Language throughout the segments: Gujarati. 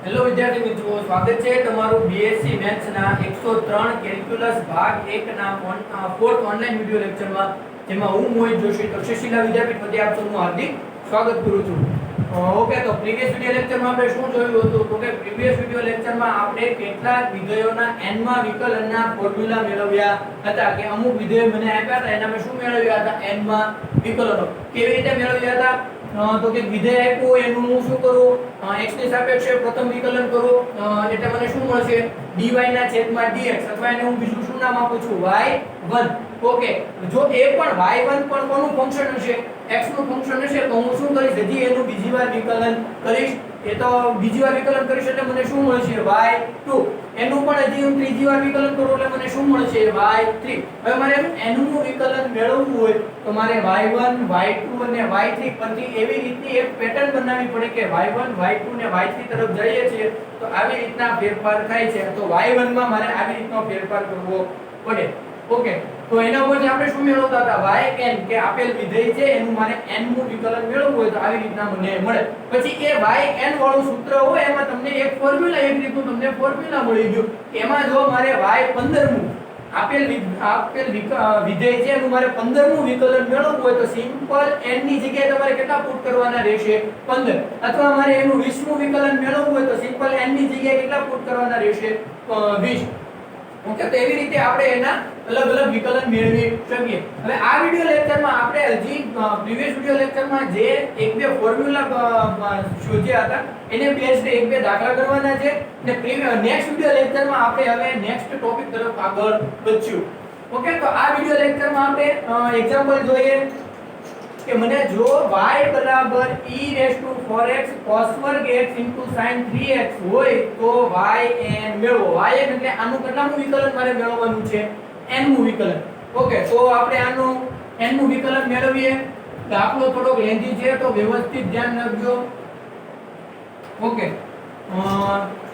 હેલો વિદ્યાર્થી મિત્રો, સ્વાગત છે તમારું બીએસસી મેથ્સ ના 103 કેલ્ક્યુલસ ભાગ 1 ના ફોર્થ ઓનલાઈન વિડિયો લેક્ચરમાં, જેમાં હું મોહિત જોશી તક્ષશિલા વિદ્યાપીઠ વતી આપ સૌનું હાર્દિક સ્વાગત કરું છું. ઓકે, તો પ્રીવિયસ વિડિયો લેક્ચરમાં આપણે શું જોયું હતું? તો કે પ્રીવિયસ વિડિયો લેક્ચરમાં આપણે કેટલાક વિધેયોના n માં વિકલનના ફોર્મ્યુલા મેળવ્યા હતા કે અમુક વિધેયો મને આપ્યા હતા એના મેં શું મેળવ્યા હતા? n માં વિકલનો કેવી રીતે મેળવ્યા હતા? તો કે વિધેય આપ્યું એનું હું શું કરું? x ની સાપેક્ષે પ્રથમ વિકલન કરું એટલે મને શું મળશે? dy ના છેદમાં dx, અથવા એને હું બીજું શું નામ આપું છું? y1. ઓકે, જો એ પણ y1 પણ કોનું ફંક્શન હશે? x નું ફંક્શન હશે તો હું શું કરીશ? હજી એનું બીજી વાર વિકલન કરીશ. એ તો બીજી વાર વિકલન કરીશ એટલે મને શું મળશે? y2. એનું પણ હજી હું ત્રીજી વાર વિકલન કરું એટલે મને શું મળશે? y3. હવે મારે n નું વિકલન મેળવવું હોય તો મારે y1 y2 અને y3 પરથી એવી રીતની એક પેટર્ન બનાવવી પડે કે y1 y2 ને y3 તરફ જઈએ છીએ તો આવી રીતના ફેરફાર થાય છે. તો y1 માં મારે આવી રીતનો ફેરફાર કરવો પડે. ઓકે, તો એના ઉપરથી આપણે શું મેળવતા હતા? yn કે આપેલ વિધેય છે એનું મારે n નું વિકલન મેળવવું હોય તો આવી રીતના મને મળે. પછી એ yn વાળું સૂત્ર હોય એમાં તમને એક ફોર્મ્યુલા, એક રીતનું તમને ફોર્મ્યુલા મળી ગયું. એમાં જો મારે y15 નું આપેલ વિધેય છે એનું મારે 15 નું વિકલન મેળવવું હોય તો સિમ્પલ n ની જગ્યાએ તમારે કેટલા પુટ કરવાના રહેશે? 15. અથવા મારે એનું 20 નું વિકલન મેળવવું હોય તો સિમ્પલ n ની જગ્યાએ કેટલા પુટ કરવાના રહેશે? 20. ઓકે, તો એવી રીતે આપણે એના અલગ અલગ વિકલન મેળવી શકીએ. હવે આ વિડિયો લેક્ચરમાં આપણે હજી પ્રીવિયસ વિડિયો લેક્ચરમાં જે એક બે ફોર્મ્યુલા શોધ્યા હતા એને બેઝડ એક બે દાખલા કરવાના છે અને નેક્સ્ટ વિડિયો લેક્ચરમાં આપણે હવે નેક્સ્ટ ટોપિક તરફ આગળ વધશું. ઓકે, તો આ વિડિયો લેક્ચરમાં આપણે એક્ઝામ્પલ જોઈએ કે મને જો y બરાબર e4x cos2 x sin 3x હોય તો yn મેળવો. yn એટલે આનું કેટલામું વિકલન મારે મેળવવાનું છે? n નું વિકલન. ઓકે, તો આપણે આનું n નું વિકલન મેળવીએ. દાખલો થોડોક લેન્ધી છે તો વ્યવસ્થિત ધ્યાન રાખજો. ઓકે,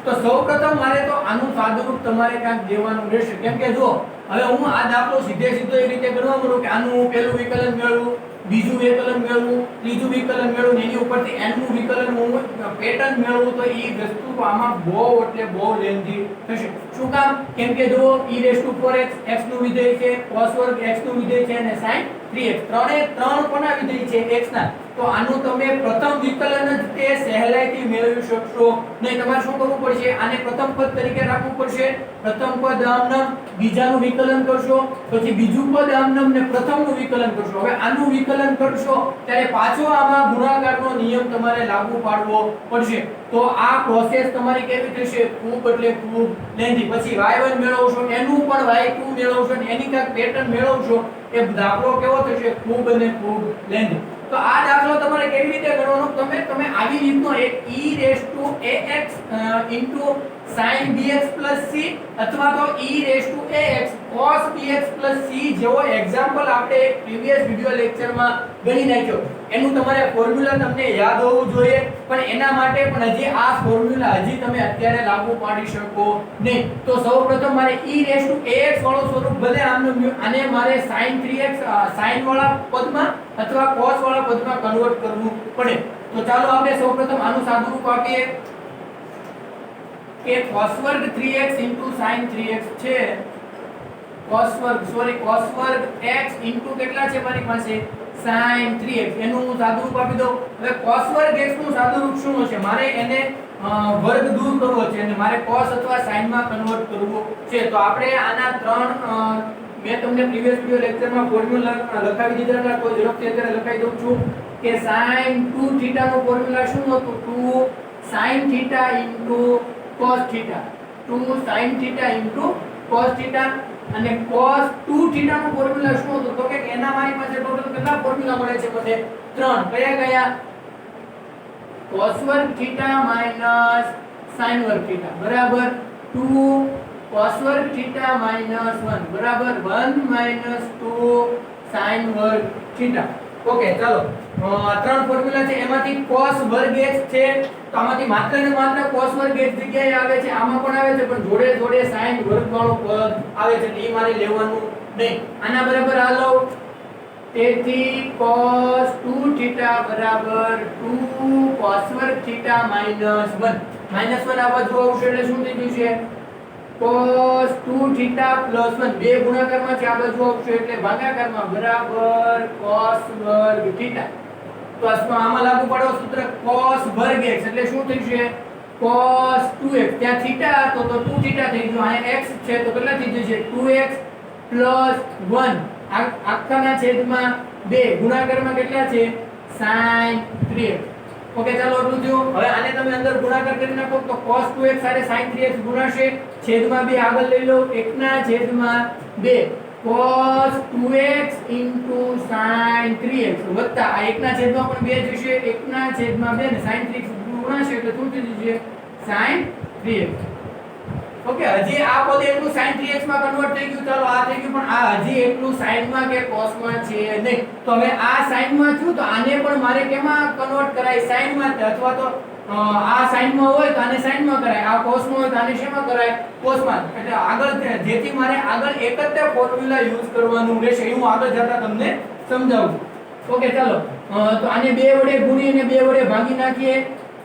તો સૌપ્રથમ મારે તો આનું સાદુરૂપ તમારે ક્યાંક દેવાનું રહેશે. કેમ કે જો હવે હું આ દાખલો સીધે સીધો એ રીતે ગણવા માંડું કે આનું હું પહેલું વિકલન મેળવું, બીજું વિકલન મેળવું, ત્રીજું વિકલન મેળવું, એની ઉપરથી n નું વિકલન હું પેટર્ન મેળવું તો એ વસ્તુ આમાં બહુ એટલે બહુ લેન્ધી થશે. શું કામ? કેમ કે જો e4x x નું વિધેય છે, cos2 x નું વિધેય છે અને sin 3x ત્રણ કોના વિધેય છે? x ના. તો આનું તમે પ્રથમ વિકલન જ તે સહેલાઈથી મેળવી શકશો નહીં. તમારે શું કરવું પડશે? આને પ્રથમ પદ તરીકે રાખવું પડશે. પ્રથમ પદ આમનામ, બીજાનું વિકલન કરશો, પછી બીજું પદ આમનામ ને પ્રથમનું વિકલન કરશો. હવે આનું વિકલન કરશો ત્યારે પાછો આમાં ગુણાકારનો નિયમ તમારે લાગુ પાડવો પડશે. તો આ પ્રોસેસ તમારી કેવી થશે? ખૂબ એટલે ખૂબ લેન્ધી. પછી y1 મેળવશો, એનું પણ y2 મેળવશો અને એની કાંઈક પેટર્ન મેળવશો. એ દાખલો કેવો થશે? ખૂબ અને ખૂબ લેન્ધી. તો આ દાખલો તમારે કેવી રીતે ગણવાનો? તમે આવી રીતનો એક e⁴ax sin bx c અથવા તો e⁴ax cos bx c જેવો એક્ઝામ્પલ આપણે પ્રીવિયસ વિડિયો લેક્ચરમાં ગણી નાખ્યો. એનું તમારે ફોર્મ્યુલા તમને યાદ હોવું જોઈએ, પણ એના માટે પણ હજી આ ફોર્મ્યુલા હજી તમે અત્યારે લાગુ પાડી શકો નહીં. તો સૌપ્રથમ મારે e⁴ax વાળું સ્વરૂપ ભલે આને મારે sin 3x sin વાળા પદમાં અથવા cos વાળા પદમાં કન્વર્ટ કરવું પડે. તો ચાલો આપણે સૌપ્રથમ આનું સાદુરૂપ આપીએ કે cos2 3x sin 3x છે. cos2 x કેટલા છે મારી પાસે? sin 3x. એનું હું સાદુરૂપ આપી દઉં. હવે cos2 x નું સાદુરૂપ શું હશે? મારે એને વર્ગ દૂર કરવો છે અને મારે cos અથવા sin માં કન્વર્ટ કરવું છે. તો આપણે આના ત્રણ મેં તમને પ્રીવિયસ વિડિયો લેક્ચરમાં ફોર્મ્યુલા લખાવી દીધા હતા. તો ઝડપથી અત્યારે લખાઈ દઉં છું કે sin 2θ નું ફોર્મ્યુલા શું હતું? 2 sin θ cos θ, 2 sin θ cos θ. અને cos 2θ નું ફોર્મ્યુલા શું હતું? તો કે એના મારી પાસે ટોટલ કેટલા ફોર્મ્યુલા મળે છે મને? 3. કયા કયા? cos2 θ sin θ બરાબર 2 cos2 θ -1 બરાબર 1 2 sin θ. ઓકે, ચાલો ત્રણ ફોર્મ્યુલા છે. એમાંથી cos વર્ગ x છે તો આમાંથી માત્ર ને માત્ર cos વર્ગ x જગ્યાએ આવે છે, આમાં પણ આવે છે, પણ જોડે જોડે sin વર્ગ વાળો પદ આવે છે એટલે એ મારે લેવાનું નહીં. આના બરાબર આ લો તેથી cos 2θ બરાબર 2 cos cos વર્ગ થીટા માઈનસ 1 -1 આ બાજુ આવશે એટલે શું થઈ ગયું છે cos 2 થીટા પ્લસ 1 બે ગુણાકારમાં છે આ બાજુ આવશે એટલે ભાગાકારમાં બરાબર cos વર્ગ થીટા તો આમાં લાગુ પાડો સૂત્ર cos વર્ગ x એટલે શું થશે cos 2x ત્યાં થીટા હતો તો 2 થીટા થઈ ગયો અને x છે તો કેટલા થઈ જશે 2x 1 આખાના છેદમાં 2 ગુણાકારમાં કેટલા છે sin 3x ઓકે ચાલો એટલું જો હવે આને તમે અંદર ગુણાકાર કરી નાખો તો cos 2x સાથે sin 3x ગુણાશે છેદમાં 2 આગળ લઈ લો 1 ના છેદમાં 2 cos 2x sin 3x વત્તા આ 1 ના છેદમાં પણ 2 જશે 1 ના છેદમાં 2 ને sin 3x ગુણાશે એટલે શું થઈ જશે sin 3x ઓકે હજી આ પદ એટલું sin 3x માં કન્વર્ટ થઈ ગયું ચાલો આ થઈ ગયું પણ આ હજી એટલું sin માં કે cos માં છે નહીં તો હવે આ sin માં છું તો આને પણ મારે કેમાં કન્વર્ટ કરાય sin માં અથવા તો આ sin માં હોય તો આને sin માં કરાય આ cos માં હોય તો આને શેમાં કરાય cos માં એટલે આગળ જેથી મારે આગળ એક જ ફોર્મ્યુલા યુઝ કરવાનું રહેશે હું આગળ જતા તમને સમજાવું ઓકે ચાલો તો આને 2 વડે ગુણી અને 2 વડે ભાગી નાખીએ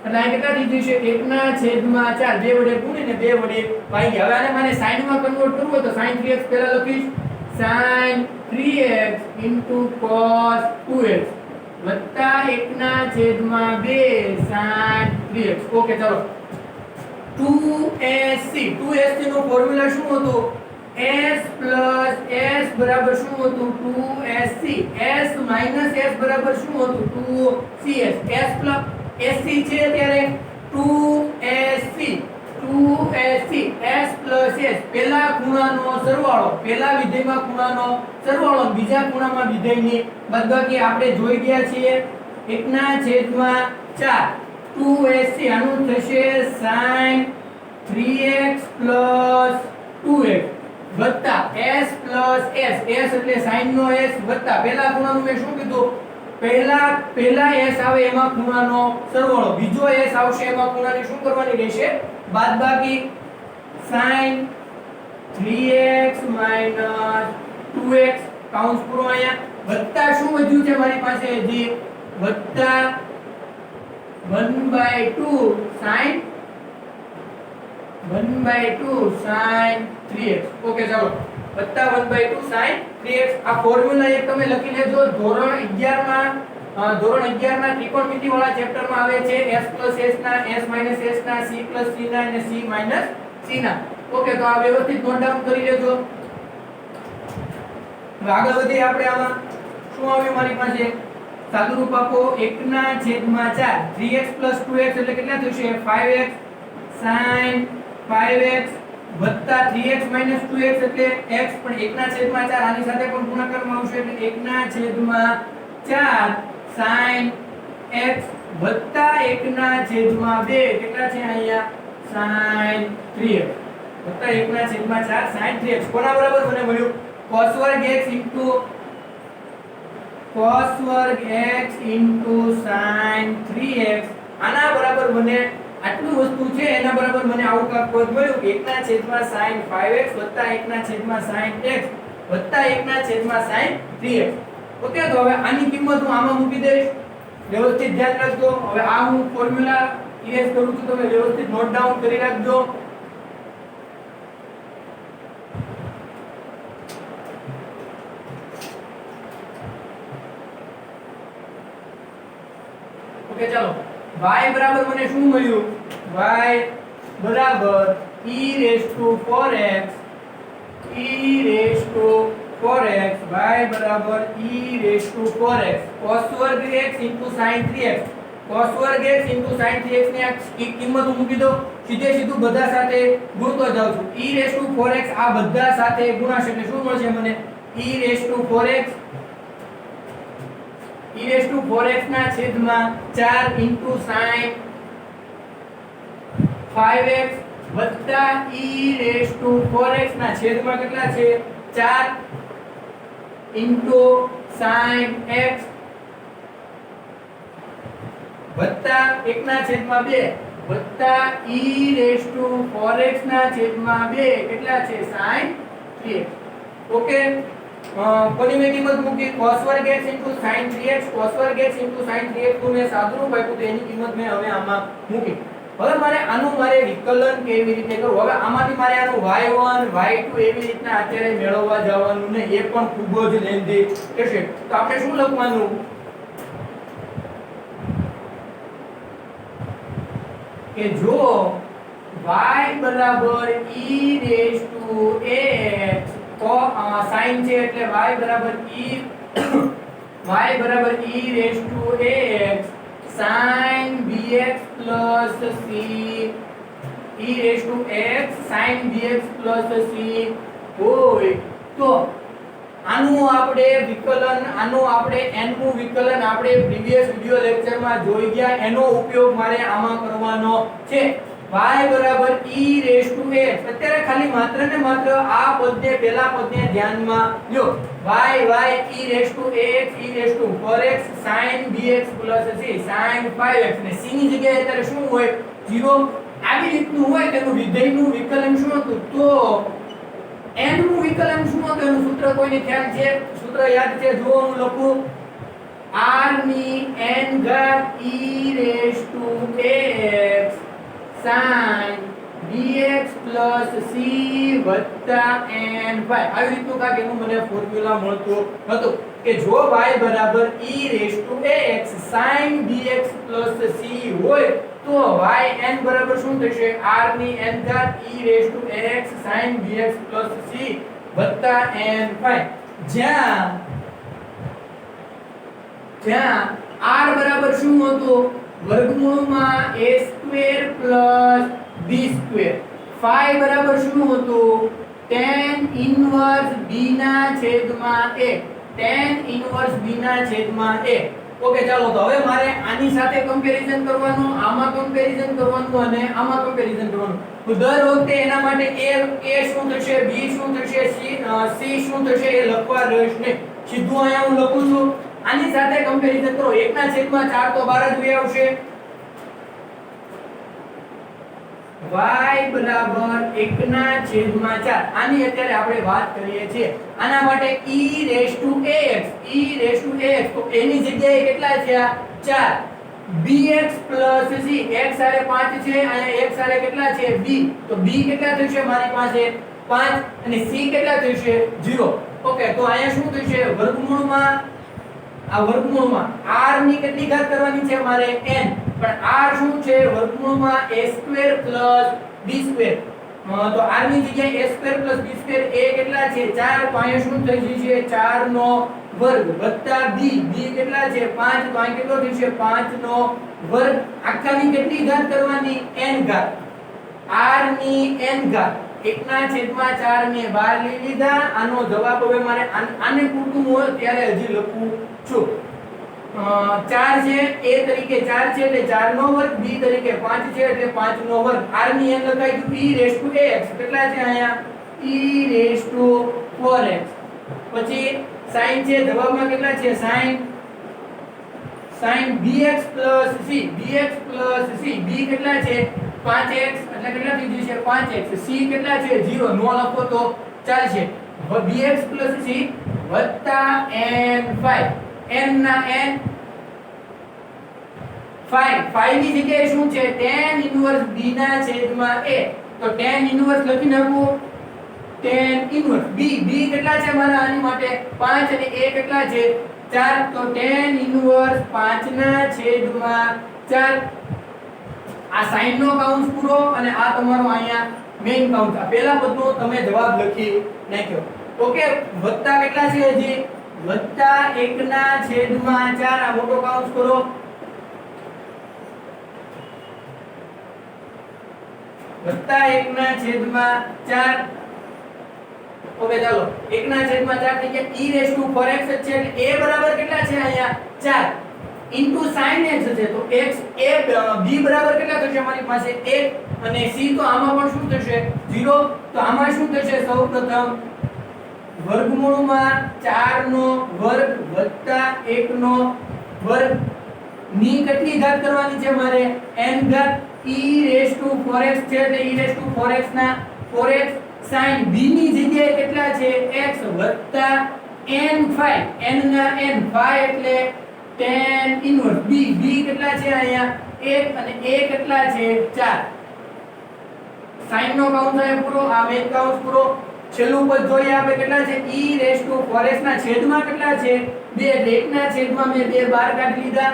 એટલે આ કેટલા થઈ જશે 1 ના છેદમાં 4 2 વડે ગુણીને 2 વડે ભાગી હવે આને મને sin માં કન્વર્ટ કરવું હોય તો sin 3x પહેલા લખીશ sin 3x cos 2x વત્તા 1 ના છેદમાં 2 sin 3x ઓકે ચાલો 2sc નું ફોર્મ્યુલા શું હતું s s બરાબર શું હતું 2sc s s બરાબર શું હતું 2cs s sc છે ત્યારે 2sc s s પહેલા ખૂણાનો સરવાળો પહેલા વિધેયમાં ખૂણાનો સરવાળો બીજા ખૂણામાં વિધેયની બાદબાકી આપણે જોઈ ગયા છીએ 1 ના છેદમાં 4 2sc આનું થશે sin 3x 2x વત્તા s એટલે sin નો s વત્તા પહેલા ખૂણાનું મેં શું કીધું પહેલા s આવે એમાં ખૂણાનો સરવાળો બીજો s આવશે એમાં ખૂણાની શું કરવાની રહેશે બાદબાકી sin 3x 2x કૌંસ પૂરો અહીંયા વત્તા શું વધ્યું છે મારી પાસે હજી વત્તા 1/2 sin 3x ઓકે ચાલો વત્તા 1/2 sin 3x આ ફોર્મ્યુલા એક તમે લખી લેજો ધોરણ 11 માં ત્રિકોણમિતિ વાળા ચેપ્ટર માં આવે છે s s ના s s ના c c ના અને c c ના ઓકે તો આ વ્યવસ્થિત નોટ ડાઉન કરી લેજો હવે આગળ વધીએ આપણે આમાં શું આવ્યું મારી પાસે સાદુરૂપ આપો 1 ના છેદમાં 4 3x 2x એટલે કેટલા થશે 5x sin 5x વત્તા 3x 2x એટલે x પણ 1 ના છેદમાં 4 આની સાથે પણ ગુણાકારમાં આવશે એટલે 1 ના છેદમાં 4 sin x વત્તા 1 ના છેદમાં 2 કેટલા છે અહીંયા sin 3x વત્તા 1 ના છેદમાં 4 sin 3x કોના બરાબર મને મળ્યું cos વર્ગ x sin 3x આના બરાબર મને આટલું વસ્તુ છે એના બરાબર મને આવું કાંક પદ મળ્યું 1 ના છેદમાં sin 5x વત્તા 1 ના છેદમાં sin x વત્તા 1 ના છેદમાં sin 3x ઓકે તો હવે આની કિંમત હું આમાં મૂકી દઈશ વ્યવસ્થિત ધ્યાન રાખજો હવે આ હું ફોર્મ્યુલા ઇરેઝ કરું છું તમે વ્યવસ્થિત નોટ ડાઉન કરી રાખજો ઓકે ચાલો y બરાબર મને શું મળ્યું y બરાબર e raised to 4x y બરાબર e raised to 4x cos વર્ગ x sin 3x cos વર્ગ x sin 3x ની આ કિંમત મૂકી દો સીધું બધા સાથે ગુણતો જાવ છું e raised to 4x આ બધા સાથે ગુણાશે એટલે શું મળશે મને e raised to 4x ના છેદમાં 4 sin 5x વત્તા e raised to 4x ના છેદમાં કેટલા છે 4 sin x વત્તા 1 ના છેદમાં 2 વત્તા e raised to 4x ના છેદમાં 2 કેટલા છે sin 3x ઓકે કોની મેં કિંમત મૂકી cos વર્ગ x sin 3x cos વર્ગ x sin 3x નું મેં સાદુરૂપ આપ્યું તો એની કિંમત મેં હવે આમાં મૂકી. હવે મારે આનું વિકલન કેવી રીતે કરવું? હવે આમાંથી મારે આનું y1 y2 એવી રીતના અત્યારે મેળવવા જવાનું ને એ પણ ખૂબ જ લેન્ધી થશે. તો આપણે શું લખવાનું કે જો y બરાબર e raised to x તો sin છે એટલે y બરાબર e raised to x sin bx plus c e raised to x sin bx plus c હોય તો આનું આપણે વિકલન nનું વિકલન આપણે પ્રીવિયસ વિડિયો લેક્ચરમાં જોઈ ગયા. એનો ઉપયોગ મારે આમાં કરવાનો છે. y બરાબર e raised to x અત્યારે ખાલી માત્ર ને માત્ર આ પદને પહેલા પદને ધ્યાનમાં લ્યો. y e raised to x e raised to 4x sin bx plus c sin 5x ને c ની જગ્યાએ અત્યારે શું હોય 0 આવી રીતનું હોય તેનું વિધેયનું વિકલન શું હતું? તો n નું વિકલન શું હતું? એનું સૂત્ર કોઈને ખ્યાલ છે? સૂત્ર યાદ છે? જો હું લખું r ની n ઘાત e raised to x sin bx plus c વત્તા n5 આવી રીતનું કાક એનું મને ફોર્મ્યુલા મળતો હતો કે જો y બરાબર e raised to x sin bx plus c હોય તો yn બરાબર શું થશે? r ની n ઘાત e raised to x sin bx plus c વત્તા n5 જ્યાં r બરાબર શું હતું? વર્ગમૂળમાં a square plus b square. phi બરાબર શું હતું? tan ઇન્વર્સ b ના છેદમાં a. tan ઇન્વર્સ b ના છેદમાં a. ઓકે ચાલો તો હવે મારે આની સાથે કમ્પેરીઝન કરવાનું, આમાં કમ્પેરીઝન કરવાનું અને આમાં કમ્પેરીઝન કરવાનું. તો દર વખતે એના માટે a શું થશે, b શું થશે, c શું થશે એ લખવા રહેશે નહીં. સીધું અહીંયા હું લખું છું. આની સાથે કમ્પેરીઝન કરો. 1/4 તો બહાર જ વહી આવશે. y બરાબર 1/4 આની અત્યારે આપણે વાત કરીએ છીએ. આના માટે e raised to ax તો એની જગ્યાએ કેટલા છે? 4 bx plus c x આરે 5 છે અને x આરે કેટલા છે? b તો b કેટલા થશે મારી પાસે? 5 અને c કેટલા થશે? 0. ઓકે તો અહીંયા શું થશે? વર્ગમૂળમાં r ની કેટલી ઘાત કરવાની છે મારે? n. પણ r શું છે? વર્ગમૂળમાં a square plus b square. તો r ની જગ્યાએ a square plus b square એ કેટલા છે? 4. તો અહીંયા શું થઈ જશે? 4 નો વર્ગ વત્તા b કેટલા છે? 5. તો અહીં કેટલો થશે? 5 નો વર્ગ. આખાની કેટલી ઘાત કરવાની? n ઘાત. r ની n ઘાત 1/4 ને બહાર લઈ લીધા. આનો જવાબ હવે મારે આને પૂરતું હોય ત્યારે હજી લખું છું. 4 છે a તરીકે 4 છે એટલે 4 નો વર્ગ, b તરીકે 5 છે એટલે 5 નો વર્ગ. r ની n લખાઈ ગયું e raised to x કેટલા છે અહીંયા? e raised to 4x. પછી sin છે જવાબમાં કેટલા છે? sin bx c b કેટલા છે? 5x એટલે કેટલા થઈ જશે? 5x. c કેટલા છે? 0. નો લખો તો ચાલશે. bx c વત્તા n5 n ના n 5 ની જગ્યાએ શું છે? tan ઇન્વર્સ b ના છેદમાં a. તો tan ઇન્વર્સ લખી નાખો. tan ઇન્વર્સ b કેટલા છે મારા આની માટે? 5 અને a કેટલા છે? 4. તો tan ઇન્વર્સ 5 ના છેદમાં 4. આ sin નો કાઉન્સ પૂરો અને આ તમારો અહીંયા મેઈન કાઉન્સ. આ પહેલા પદનો તમે જવાબ લખી નાખ્યો. ઓકે વત્તા કેટલા છે હજી? વત્તા 1/4 આ મોટો કાઉન્સ કરો. વત્તા 1/4. ઓકે ચાલો 1/4 થઈ ગયા. e raised to 4x છે એટલે a બરાબર કેટલા છે અહીંયા? 4 into sin x છે તો x b બરાબર કેટલા થશે મારી પાસે? 1 અને c તો આમાં પણ શું થશે? 0. તો આમાં શું થશે? સૌપ્રથમ વર્ગમૂળમાં 4 નો વર્ગ વત્તા 1 નો વર્ગ ની કેટલી ઘાત કરવાની છે મારે? n ઘાત. e raised to 4x છે એટલે e raised to 4x ના 4x sin b ની જગ્યાએ કેટલા છે? x વત્તા n phi n ના n phi એટલે tan ઇન્વર્સ b b કેટલા છે અહીંયા 1 અને a કેટલા છે 4 sin નો કાઉન્ટ થાય પૂરો આ મેઇન કાઉન્ટ પૂરો છેલ્લું પદ જોઈએ આપણે કેટલા છે e4x ના છેદમાં કેટલા છે 2 એટલે 1 ના છેદમાં મેં 2 બહાર કાઢી લીધા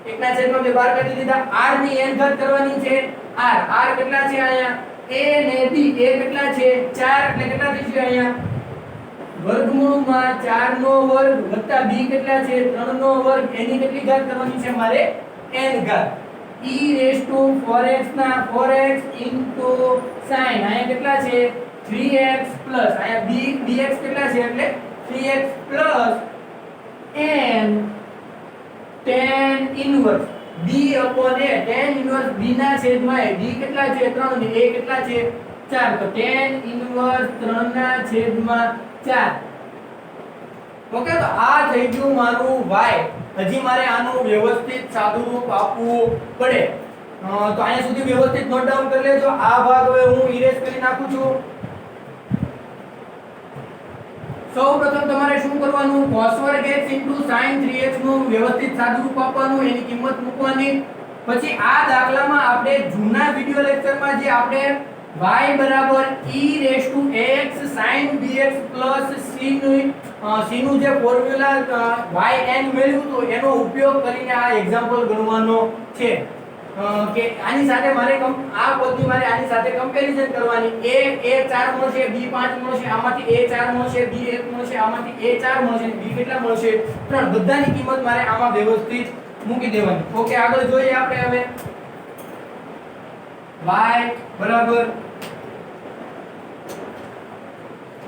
1 ના છેદમાં 2 બહાર કાઢી લીધા r ની n ઘાત કરવાની છે r કેટલા છે અહીંયા a ને b a કેટલા છે 4 એટલે કેટલા થશે અહીંયા વર્ગમૂળમાં 4 નો વર્ગ વત્તા b કેટલા છે 3 નો વર્ગ એની કેટલી ઘાત કરવાની છે મારે n ઘાત e4x ના 4x sin અહીંયા કેટલા છે 3x પ્લસ અહીંયા bx કેટલા છે એટલે 3x plus n tan inverse b upon a tan inverse b ના છેદમાં a b કેટલા છે 3 અને a કેટલા છે 4 તો tan ઇન્વર્સ 3 ના છેદમાં 4 ઓકે તો આ થઈ ગયું મારું y હજી મારે આનું વ્યવસ્થિત સાદું રૂપ આપવું પડે તો અહીંયા સુધી વ્યવસ્થિત નોટ ડાઉન કરી લેજો આ ભાગ હવે હું ઇરેઝ કરી નાખું છું સૌપ્રથમ તમારે શું કરવાનું cos વર્ગ x sin 3x નું વ્યવસ્થિત સાદું રૂપ આપવાનું એની કિંમત મૂકવાની પછી આ દાખલામાં આપણે જૂના વિડિયો લેક્ચરમાં જે આપણે y બરાબર e(ax sin bx c નું જે ફોર્મ્યુલા yn મેળવ્યું તો એનો ઉપયોગ કરીને આ એક્ઝામ્પલ ગણવાનો છે કે આની સાથે મારે આ પદની મારે આની સાથે કમ્પેરીઝન કરવાની a4 મળશે b5 મળશે આમાંથી a4 મળશે b1 મળશે આમાંથી a4 મળશે b કેટલા મળશે 3 બધાની કિંમત મારે આમાં વ્યવસ્થિત મૂકી દેવાની ઓકે આગળ જોઈએ આપણે હવે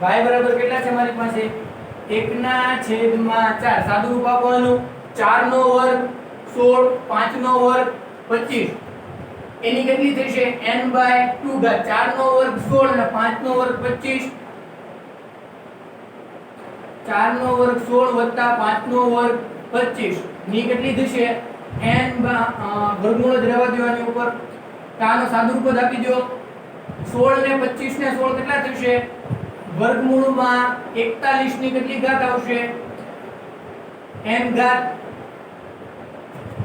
y બરાબર કેટલા છે મારી પાસે 1/4 સાદું રૂપ આપવાનું 4 નો વર્ગ 16 5 નો વર્ગ 25 એની કેટલી થશે n/2 ઘાત 4 નો વર્ગ 16 અને 5 નો વર્ગ 25 4 નો વર્ગ 16 વત્તા 5 નો વર્ગ 25 ની કેટલી થશે n વર્ગમૂળ જ રહેવા દેવાની ઉપર આનો સાદું રૂપ જ આપી દો 16 ને 25 ને 16 કેટલા થશે વર્ગમૂળમાં 41 ની કેટલી ઘાત આવશે n ઘાત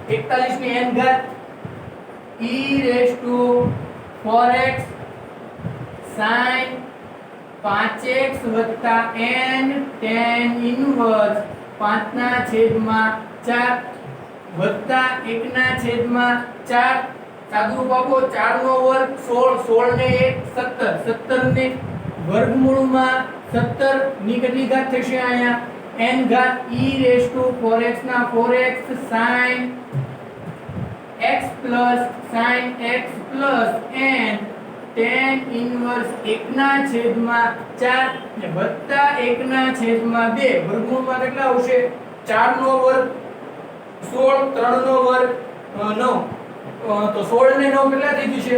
41 ની n ઘાત e4x sin 5x n tan inverse 5/4 વત્તા 1/4 સાદું રૂપ આપો 4 નો વર્ગ 16 ને 1 17 17 ને વર્ગમૂળમાં 17 ની કેટલી ઘાત થશે અહીંયા n ઘાત e4x ના 4x sin x plus sin x plus n tan inverse 1/4 ને વત્તા 1/2 વર્ગમૂળમાં કેટલા આવશે 4 નો વર્ગ 16 3 નો વર્ગ 9 તો 16 ને 9 કેટલા થઈ જશે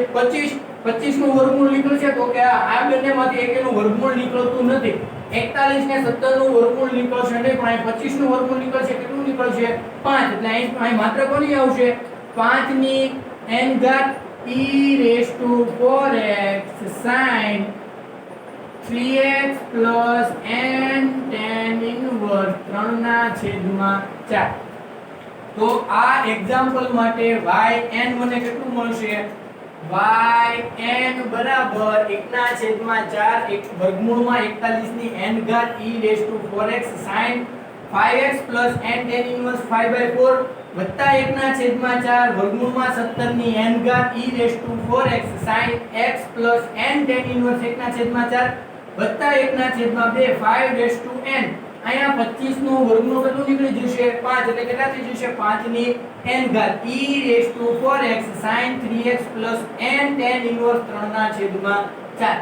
25 નું વર્ગમૂળ નીકળશે તો કે આ બંનેમાંથી એકેનું વર્ગમૂળ નીકળતું નથી 41 ને 17 નું વર્ગમૂળ નીકળશે નહીં પણ 25 નું વર્ગમૂળ નીકળશે કેટલું નીકળશે 5 એટલે અહીં માત્ર કોની આવશે 5 ની n ઘાત e4x sin 3x plus n tan inverse 3/4 તો આ એક્ઝામ્પલ માટે yn મને કેટલું મળશે yn બરાબર 1/4 એક વર્ગમૂળમાં 41 ની n ઘાત e4x sin 5x plus n tan inverse 5/4 વત્તા 1/4 વર્ગમૂળમાં 17 ની n ઘાત e4x sin x plus n tan inverse 1/4 વત્તા 1/2 5n અહીંયા 25 નું વર્ગમૂળ કેટલું નીકળી જશે 5 એટલે કેટલા થઈ જશે 5 ની n ઘાત e4x sin 3x plus n tan inverse 3/4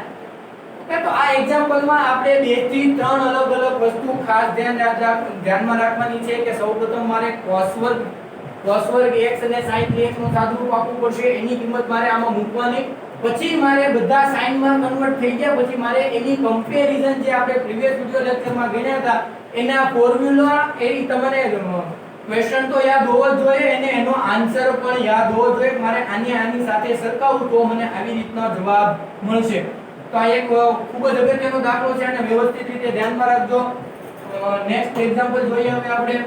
okay તો આ એક્ઝામ્પલમાં આપણે 2 થી 3 અલગ અલગ વસ્તુ ખાસ ધ્યાનમાં રાખવાની છે કે સૌપ્રથમ મારે cos વર્ગ x અને sin 3x નું સાદું રૂપ આપવું પડશે એની કિંમત મારે આમાં મૂકવાની પછી મારે બધા sin માં કન્વર્ટ થઈ ગયા પછી મારે એની કમ્પેરીઝન જે આપણે પ્રીવિયસ વિડિયો લેક્ચરમાં ગણ્યા હતા એના ફોર્મ્યુલા એ તમને ક્વેશ્ચન તો યાદ હોવો જોઈએ અને એનો આન્સર પણ યાદ હોવો જોઈએ મારે આની સાથે સરખાવું તો મને આવી રીતનો જવાબ મળશે તો આ એક ખૂબ જ અગત્યનો દાખલો છે અને વ્યવસ્થિત રીતે ધ્યાનમાં રાખજો નેક્સ્ટ એક્ઝામ્પલ જોઈએ હવે આપણે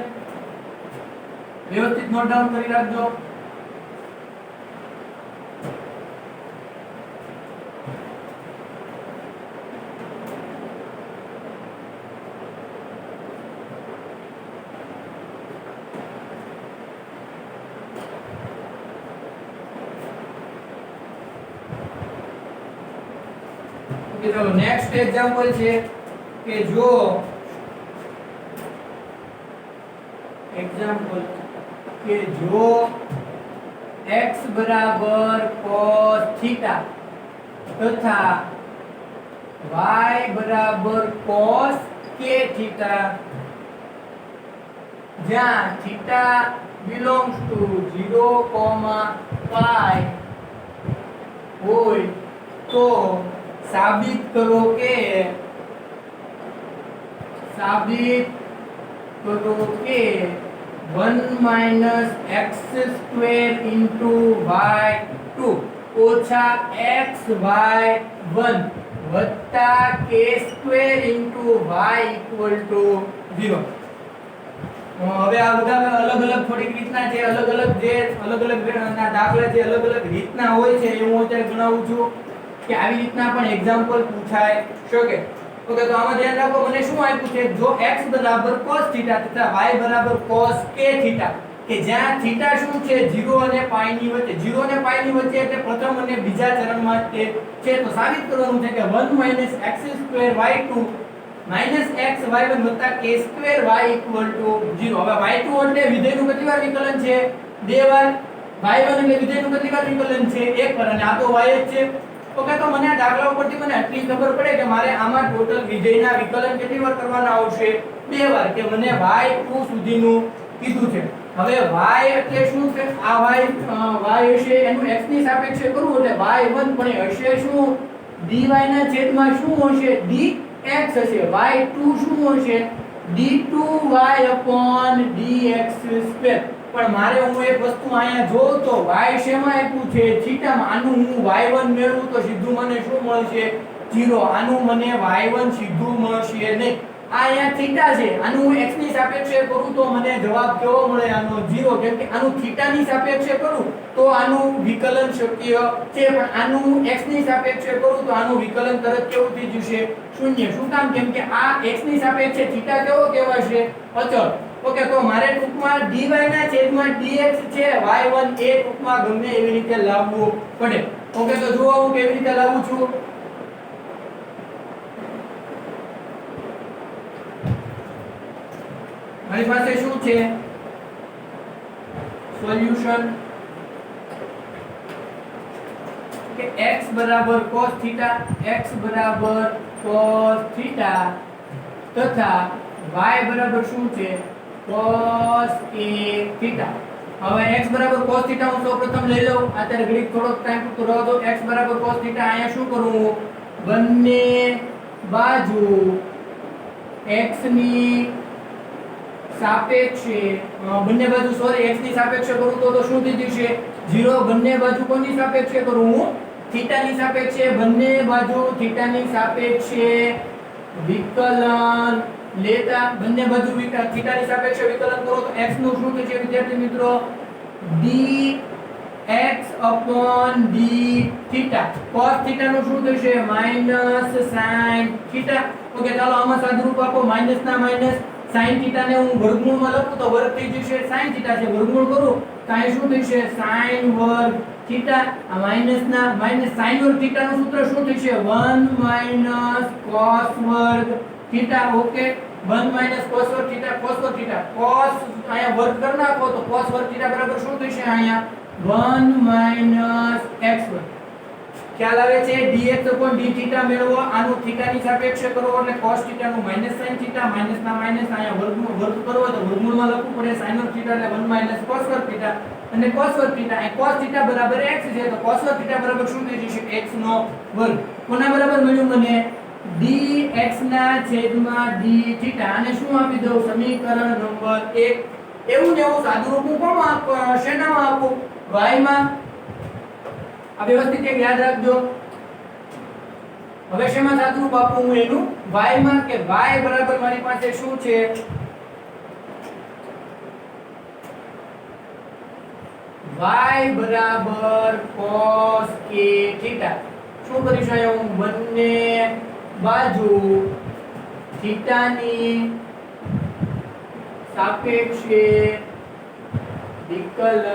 વ્યવસ્થિત નોટ ડાઉન કરી રાખજો. ઓકે ચલો નેક્સ્ટ એક્ઝામ્પલ છે કે જો એક્ઝામ્પલ કે જો x બરાબર cos થીટા તથા y બરાબર cos k થીટા જ્યાં થીટા belongs to 0, pi હોય તો સાબિત કરો કે 1 minus x square into y2 ઓછા xy1 વત્તા k square into y equal to 0. હવે આ બધા અલગ અલગ થોડીક રીતના છે, અલગ અલગ ના દાખલા છે, અલગ અલગ રીતના હોય છે એ હું અત્યારે ગણાવું છું કે આવી રીતના પણ એક્ઝામ્પલ પૂછાય શકે. ઓકે તો આમાં ધ્યાન રાખો, મને શું આપ્યું છે જો x બરાબર cos થીટા તથા y બરાબર cos k થીટા કે જ્યાં થીટા શું છે 0 અને પાઈ ની વચ્ચે, 0 અને પાઈ ની વચ્ચે એટલે પ્રથમ અને બીજા ચરણમાં તે છે તો સાબિત કરવાનું છે કે 1 minus x square y2 minus x y1 વત્તા k square y equal to 0. હવે y2 એટલે વિધેયનું કેટલી વાર વિકલન છે? 2 વાર. y1 એટલે વિધેયનું કેટલી વાર વિકલન છે? 1 વાર. અને આ તો y જ છે. ઓકે તો મને આ દાખલા ઉપરથી મને આટલી ખબર પડે કે મારે આમાં ટોટલ વિધેયના વિકલન કેટલી વાર કરવાના આવશે? 2 વાર. કે મને y2 સુધીનું કીધું છે. હવે y એટલે શું છે? આ y હશે એનું x ની સાપેક્ષે કરવું એટલે y1 પણ હશે શું? dy ના છેદમાં શું હશે? dx હશે. y2 શું હશે? d2y dx square. પણ મારે હું એક વસ્તુ અહીંયા જોઉં તો y શેમાં આપ્યું છે? થીટામાં. આનું હું y1 મેળવું તો સીધું મને શું મળશે? 0. આનું મને y1 સીધું મળશે નહીં. આ અહીંયા થીટા છે, આનું હું x ની સાપેક્ષે કરું તો મને જવાબ કેવો મળે? આનો 0. કેમ કે આનું થીટા ની સાપેક્ષે કરું તો આનું વિકલન શક્ય છે, પણ આનું x ની સાપેક્ષે કરું તો આનું વિકલન તરત કેવું થઈ જશે? 0. શું કામ? કેમ કે આ x ની સાપેક્ષે થીટા કેવો કહેવાશે? અચળ. ઓકે તો મારે ટૂંકમાં dy ના છેદમાં dx છે y1 એ ટૂંકમાં ગમે એવી રીતે લાવવું પડે. ઓકે તો જુઓ હું કેવી રીતે લાવું છું. મારી પાસે શું છે? સોલ્યુશન કે x બરાબર cos થીટા, x બરાબર cos થીટા તથા y બરાબર શું છે? cos a theta. હવે x બરાબર cos થીટા હું સૌપ્રથમ લઈ લઉં. અત્યારે ઘડીક થોડો ટાઈમ પૂરતો રહો દો. x બરાબર cos થીટા અહીંયા શું કરું? બંને બાજુ x ની સાપેક્ષે બંને બાજુ x ની સાપેક્ષે કરું તો શું થઈ જશે? 0. બંને બાજુ કોની સાપેક્ષે કરું? હું થીટા ની સાપેક્ષે. બંને બાજુ થીટા ની સાપેક્ષે વિકલન લેતા બંને બાજુ થીટા ની સાપેક્ષે વિકલન કરો તો x નું શું થશે વિદ્યાર્થી મિત્રો? dx d theta. cos theta નું શું થશે? Minus sin theta. ઓકે ચાલો આમાં સાદુરૂપ આપો. માઈનસ ના માઈનસ sin થીટા ને હું વર્ગમૂળમાં લખું તો વર્ગ થઈ જશે. sin થીટા છે વર્ગમૂળ કરું તો અહીં શું થશે? sin વર્ગ થીટા. આ માઈનસ ના માઈનસ sin વર્ગ થીટા નું સૂત્ર શું થશે? 1 minus cos વર્ગ થીટા. ઓકે 1 minus cos વર્ગ થીટા. cos વર્ગ થીટા cos અહીંયા વર્ગ કરી નાખો તો cos વર્ગ થીટા બરાબર શું થશે? અહીંયા 1 minus x વર્ગ. ખ્યાલ આવે છે? dx d થીટા મેળવો. આનું થીટા ની સાપેક્ષે કરો એટલે cos થીટા નું માઈનસ sin થીટા. માઈનસ ના માઈનસ અહીંયા વર્ગ કરવો તો વર્ગમૂળમાં લખવું પડે. sin વર્ગ થીટા એટલે 1 minus cos વર્ગ થીટા અને cos વર્ગ થીટા. અહીં cos થીટા બરાબર x છે તો cos વર્ગ થીટા બરાબર શું થઈ જશે? x નો વર્ગ. કોના બરાબર મળ્યું મને? dx ના છેદમાં d થીટા. આને શું આપી દઉં? સમીકરણ નંબર 1. એવું ને એવું સાદુરૂપ હું કોમાં શેનામાં આપું? y માં. આ વ્યવસ્થિત એક યાદ રાખજો. હવે શેમાં સાદુરૂપ આપું હું એનું y માં કે y બરાબર મારી પાસે શું છે y બરાબર cos a થીટા શું કરીશ અહીંયા હું બંને બાજુ થીટાની સાપેક્ષે વિકલન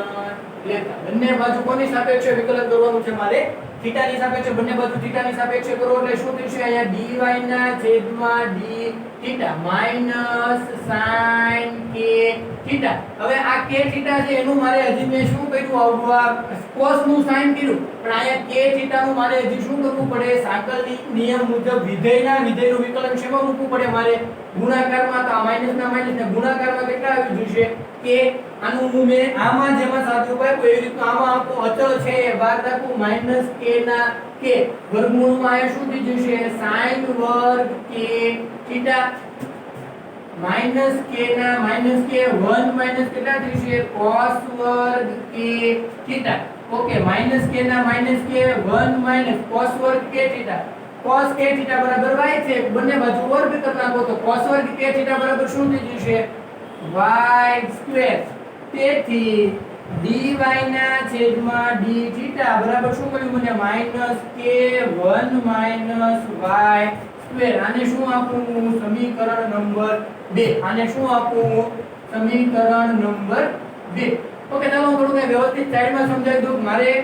લેતા બંને બાજુ કોની સાપેક્ષે વિકલન કરવાનું છે મારે થીટાની સાપેક્ષે બંને બાજુ થીટાની સાપેક્ષે કરો એટલે શું થશે અહીંયા dy ના છેદમાં d theta minus sin k theta હવે આ k થીટા છે એનું મારે હજી મેં શું કર્યું આવડું આ cos નું sin કર્યું પણ અહીંયા k થીટા નું મારે હજી શું કરવું પડે સાંકળની નિયમ મુજબ વિધેયનું વિકલન શેમાં મૂકવું પડે મારે ગુણાકારમાં તો આ માઈનસ ના માઈનસ ને ગુણાકારમાં કેટલા આવી જશે કે આનું હું મેં આમાં જેમાં સાદું આપ્યું એવી રીતના આમાં આપો અચળ છે એ બાદ રાખું માઈનસ k ના k વર્ગમૂળમાં આ શું થઈ જશે sin વર્ગ k થીટા માઈનસ k ના માઈનસ k 1 માઈનસ કેટલા થશે cos વર્ગ k theta okay minus k ના માઈનસ k 1 માઈનસ cos વર્ગ k theta cos k theta બરાબર y છે બંને બાજુ વર્ગ કરી નાખો તો cos વર્ગ k થીટા બરાબર શું થઈ જશે y સ્ક્વેર તેથી dy ના છેદમાં d થીટા બરાબર શું મળ્યું મને -k1 y સ્ક્વેર આને શું આપું સમીકરણ નંબર 2 આને શું આપું સમીકરણ નંબર 2 ઓકે ચાલો હું થોડું વ્યવસ્થિત સાઈડમાં સમજાવી દઉં મારે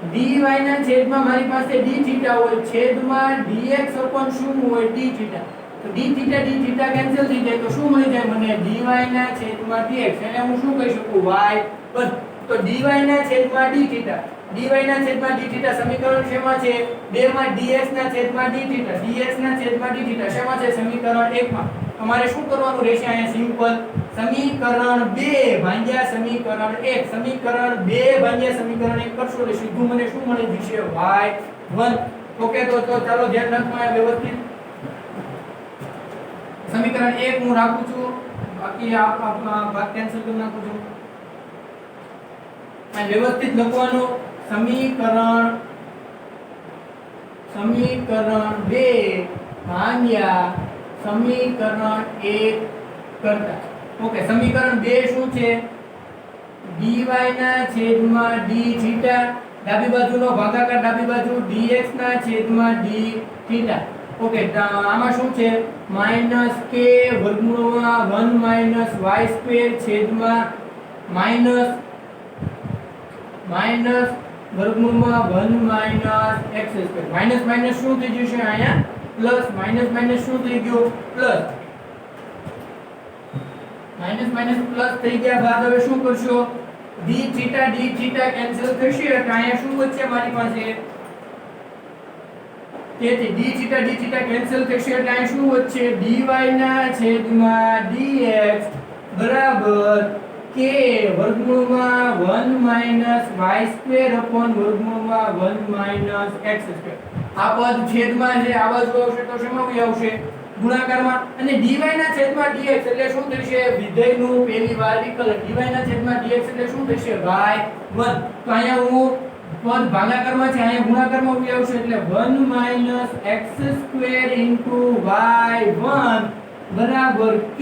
dy ના છેદમાં મારી પાસે d થીટા હોય છેદમાં dx upon શું હોય d થીટા તો d થીટા કેન્સલ થઈ જાય તો શું મળી જાય મને dy ના છેદમાં dx એને હું શું કહી શકું y બસ તો dy ના છેદમાં d થીટા dy ના છેદમાં d થીટા સમીકરણ શેમાં છે 2 માં dx ના છેદમાં d થીટા dx ના છેદમાં d થીટા શેમાં છે સમીકરણ 1 માં તમારે શું કરવાનું રહેશે અહીંયા સિમ્પલ સમીકરણ 2 ભાગ્યા સમીકરણ 1 સમીકરણ 2 ભાગ્યા સમીકરણ 1 કરશો એટલે સીધું મને શું મળી જશે y1 ઓકે તો ચાલો ધ્યાન રાખો આ વ્યવસ્થિત સમીકરણ 1 હું રાખું છું બાકી આ ભાગ કેન્સલ કરી નાખું છું આ વ્યવસ્થિત લખવાનું સમીકરણ 2 ભાગ્યા સમીકરણ 1 કરતા ઓકે સમીકરણ 2 શું છે dy ના છેદમાં d થીટા ડાબી બાજુનો ભાગાકાર ડાબી બાજુ dx ના છેદમાં d થીટા ઓકે આમાં શું છે -k વર્ગમૂળમાં 1 y સ્ક્વેર છેદમાં માઈનસ વર્ગમૂળમાં 1 x સ્ક્વેર માઈનસ માઈનસ શું થઈ જશે અહીંયા પ્લસ માઈનસ શું થઈ ગયો પ્લસ માઈનસ પ્લસ થઈ ગયા બાદ હવે શું કરશો d થીટા કેન્સલ થશે એટલે અહીંયા શું વધશે મારી પાસે તેથી d થીટા કેન્સલ થશે એટલે અહીં શું વધશે dy ના છેદમાં dx બરાબર k વર્ગમૂળમાં 1 y સ્ક્વેર upon વર્ગમૂળમાં 1 x સ્ક્વેર આ પદ છેદમાં છે આ બાજુ આવશે તો શેમાં આવશે ગુણાકારમાં અને dy ના છેદમાં dx એટલે શું થશે વિધેયનું પહેલી વાર વિકલન dy ના છેદમાં dx એટલે શું થશે y1 તો અહીંયા હું પદ ભાગાકારમાં છે અહીંયા ગુણાકારમાં આવશે એટલે 1 x સ્ક્વેર y1 બરાબર k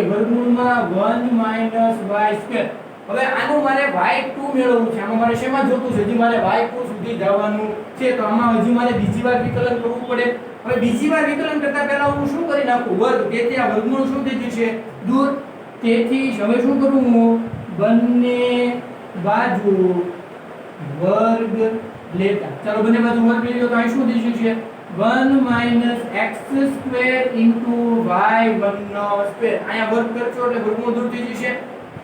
વર્ગમૂળમાં 1 y સ્ક્વેર હવે આનું મારે y2 મેળવવું છે આમાં મારે શેમાં જોતું છે હજી મારે y2 સુધી જવાનું છે તો આમાં હજી મારે બીજી વાર વિકલન કરવું પડે હવે બીજી વાર વિકલન કરતા પહેલા હું શું કરી નાખું વર્ગ તેથી આ વર્ગમૂળ શું થઈ જશે દૂર તેથી હવે શું કરું હું બંને બાજુ વર્ગ લેતા ચાલો બંને બાજુ વર્ગ લઈ લો તો અહીં શું થઈ જશે 1 x સ્ક્વેર y1 નો સ્ક્વેર અહીંયા વર્ગ કરશો એટલે વર્ગમૂળ દૂર થઈ જશે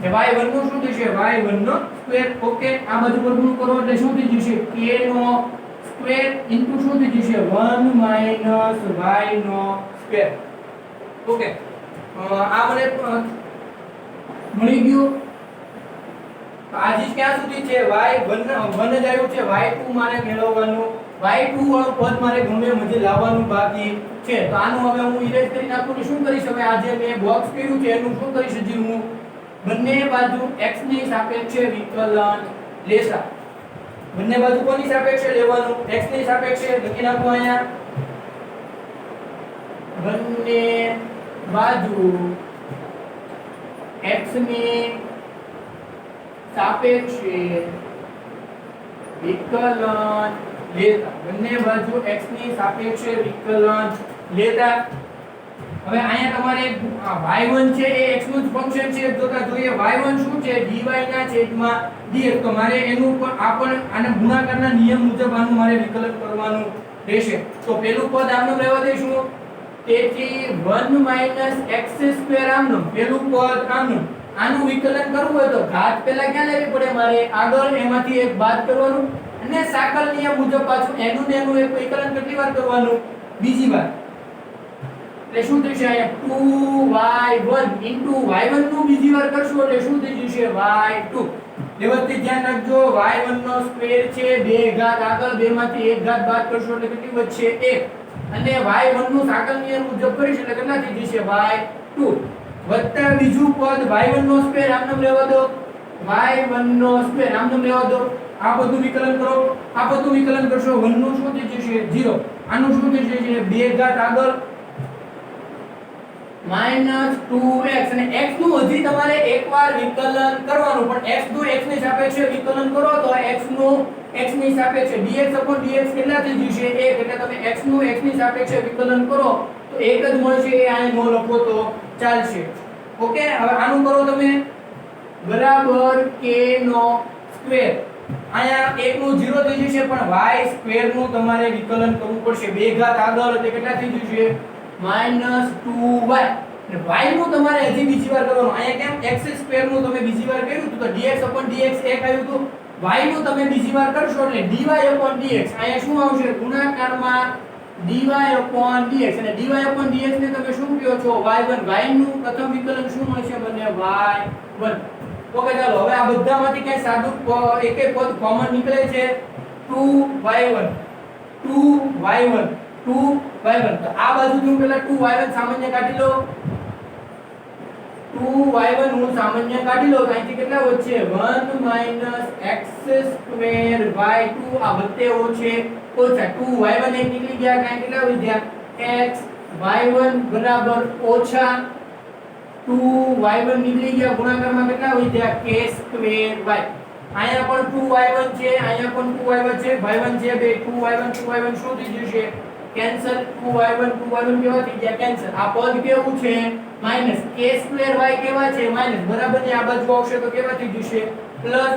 કે y1 નું શું થશે y1 નો સ્ક્વેર ઓકે આ બાજુ વર્ગમૂળ કરો એટલે શું થઈ જશે k નો સ્ક્વેર શું થઈ જશે 1 y નો સ્ક્વેર ઓકે આ મને મળી ગયું આજી ક્યાં સુધી છે y1 જ આવ્યું છે y2 મારે મેળવવાનું y2 વાળું પદ મારે ગમે મજે લાવવાનું બાકી છે તો આનું હવે હું ઇરેઝ કરી નાખું ને શું કરીશ હવે આજે મેં બોક્સ કર્યું છે એનું શું કરીશ હજી હું બંને બાજુ x ની સાપેક્ષે વિકલન લેતા બંને બાજુ કોની સાપેક્ષે લેવાનું x ની સાપેક્ષે લખી નાખું અહીંયા બંને બાજુ x ની સાપેક્ષે વિકલન લેતા, બંને બાજુ x ની સાપેક્ષે વિકલન લેતા. હવે અહીંયા તમારે y1 છે એ x નું જ ફંક્શન છે, જોતા જોઈએ y1 શું છે dy ના છેદમાં dx. તો મારે એનું પણ આને ગુણાકારના નિયમ મુજબ આનું મારે વિકલન કરવાનું રહેશે. તો પેલું પદ આમનું રહેવા દઈશું, તેથી 1 x² આમનું, પેલું પદ આમનું. આનું વિકલન કરવું હોય તો ઘાત પહેલા ક્યાં લેવી પડે મારે? આગળ, એમાંથી એક બાદ કરવાનું અને સાકળ નિયમ મુજબ પાછું એનું ને એનું એક વિકલન કેટલી વાર કરવાનું? બીજી વાર. એટલે શું થશે અહીંયા 2y1 y1 નું બીજી વાર કરશું એટલે શું થઈ જશે y2. વ્યવસ્થિત ધ્યાન રાખજો, y1 નો સ્ક્વેર છે, બે ઘાત આગળ, બે માંથી એક ઘાત બાદ કરશું એટલે કેટલી વધશે? 1. અને y1 નું સાકળ નિયમ મુજબ કરીશું એટલે કેટલા થઈ જશે? y2 વત્તા બીજું પદ y1 નો સ્ક્વેર આમનામ રહેવા દો, y1 નો સ્ક્વેર આમનામ રહેવા દો. આ બધું વિકલન કરો, આ બધું વિકલન કરશો 1 નું શું થઈ જશે? 0. આનું શું થઈ જશે? બે ઘાત આગળ -2x અને x નું હજી તમારે એકવાર વિકલન કરવાનું, પણ x નું x ની સાપેક્ષે વિકલન કરો તો x નું x ની સાપેક્ષે dx/dx કેટલા થઈ જશે? 1. એટલે તમે x નું x ની સાપેક્ષે વિકલન કરો તો 1 જ મળશે, એ આને નો લખો તો ચાલશે. ઓકે, હવે આનું કરો તમે બરાબર k નો સ્ક્વેર. અહીંયા 1 નું 0 થઈ જશે, પણ y સ્ક્વેર નું તમારે વિકલન કરવું પડશે. બે ઘાત આગળ એટલે કેટલા થઈ જશે? -2y. અને y નું તમારે હજી બીજી વાર કરવાનું. અહીંયા કેમ x² નું તમે બીજી વાર કર્યું તો dx/dx 1 આવ્યું હતું, y નું તમે બીજી વાર કરશો એટલે dy/dx. અહીંયા શું આવશે? ગુણાકારમાં dy/dx. અને dy/dx ને તમે શું કહો છો? y1. y નું પ્રથમ વિકલન શું મળશે મને? y1. ઓકે, ચાલો હવે આ બધામાંથી ક્યાં સાદું એક એક પદ કોમન નીકળે છે? 2y1 2y1 2y1. તો આ બાજુથી પેલા 2y1 સામાન્ય કાઢી લો, 2y1 હું સામાન્ય કાઢી લો તો અહીંથી કેટલા વધશે? 1 x² y2. આ વચ્ચે ઓછે ઓછા 2y1 એક નીકળી ગયા, કાંઈ કેટલા વધ્યા? x y1 બરાબર ઓછા 2y1 નીકળી ગયા, ગુણાકારમાં કેટલા વધ્યા? k² y. અહીંયા પણ 2y1 છે, અહીંયા પણ 2y1 છે, y1 છે, બે 2y1 શું થઈ જશે? કેન્સલ. 2y1 કેવા થઈ ગયા? કેન્સલ. આ પદ કેવું છે? માઈનસ. k² y કેવા છે? માઈનસ. બરાબર ની આ બાજુ આવશે તો કેવા થઈ જશે? પ્લસ.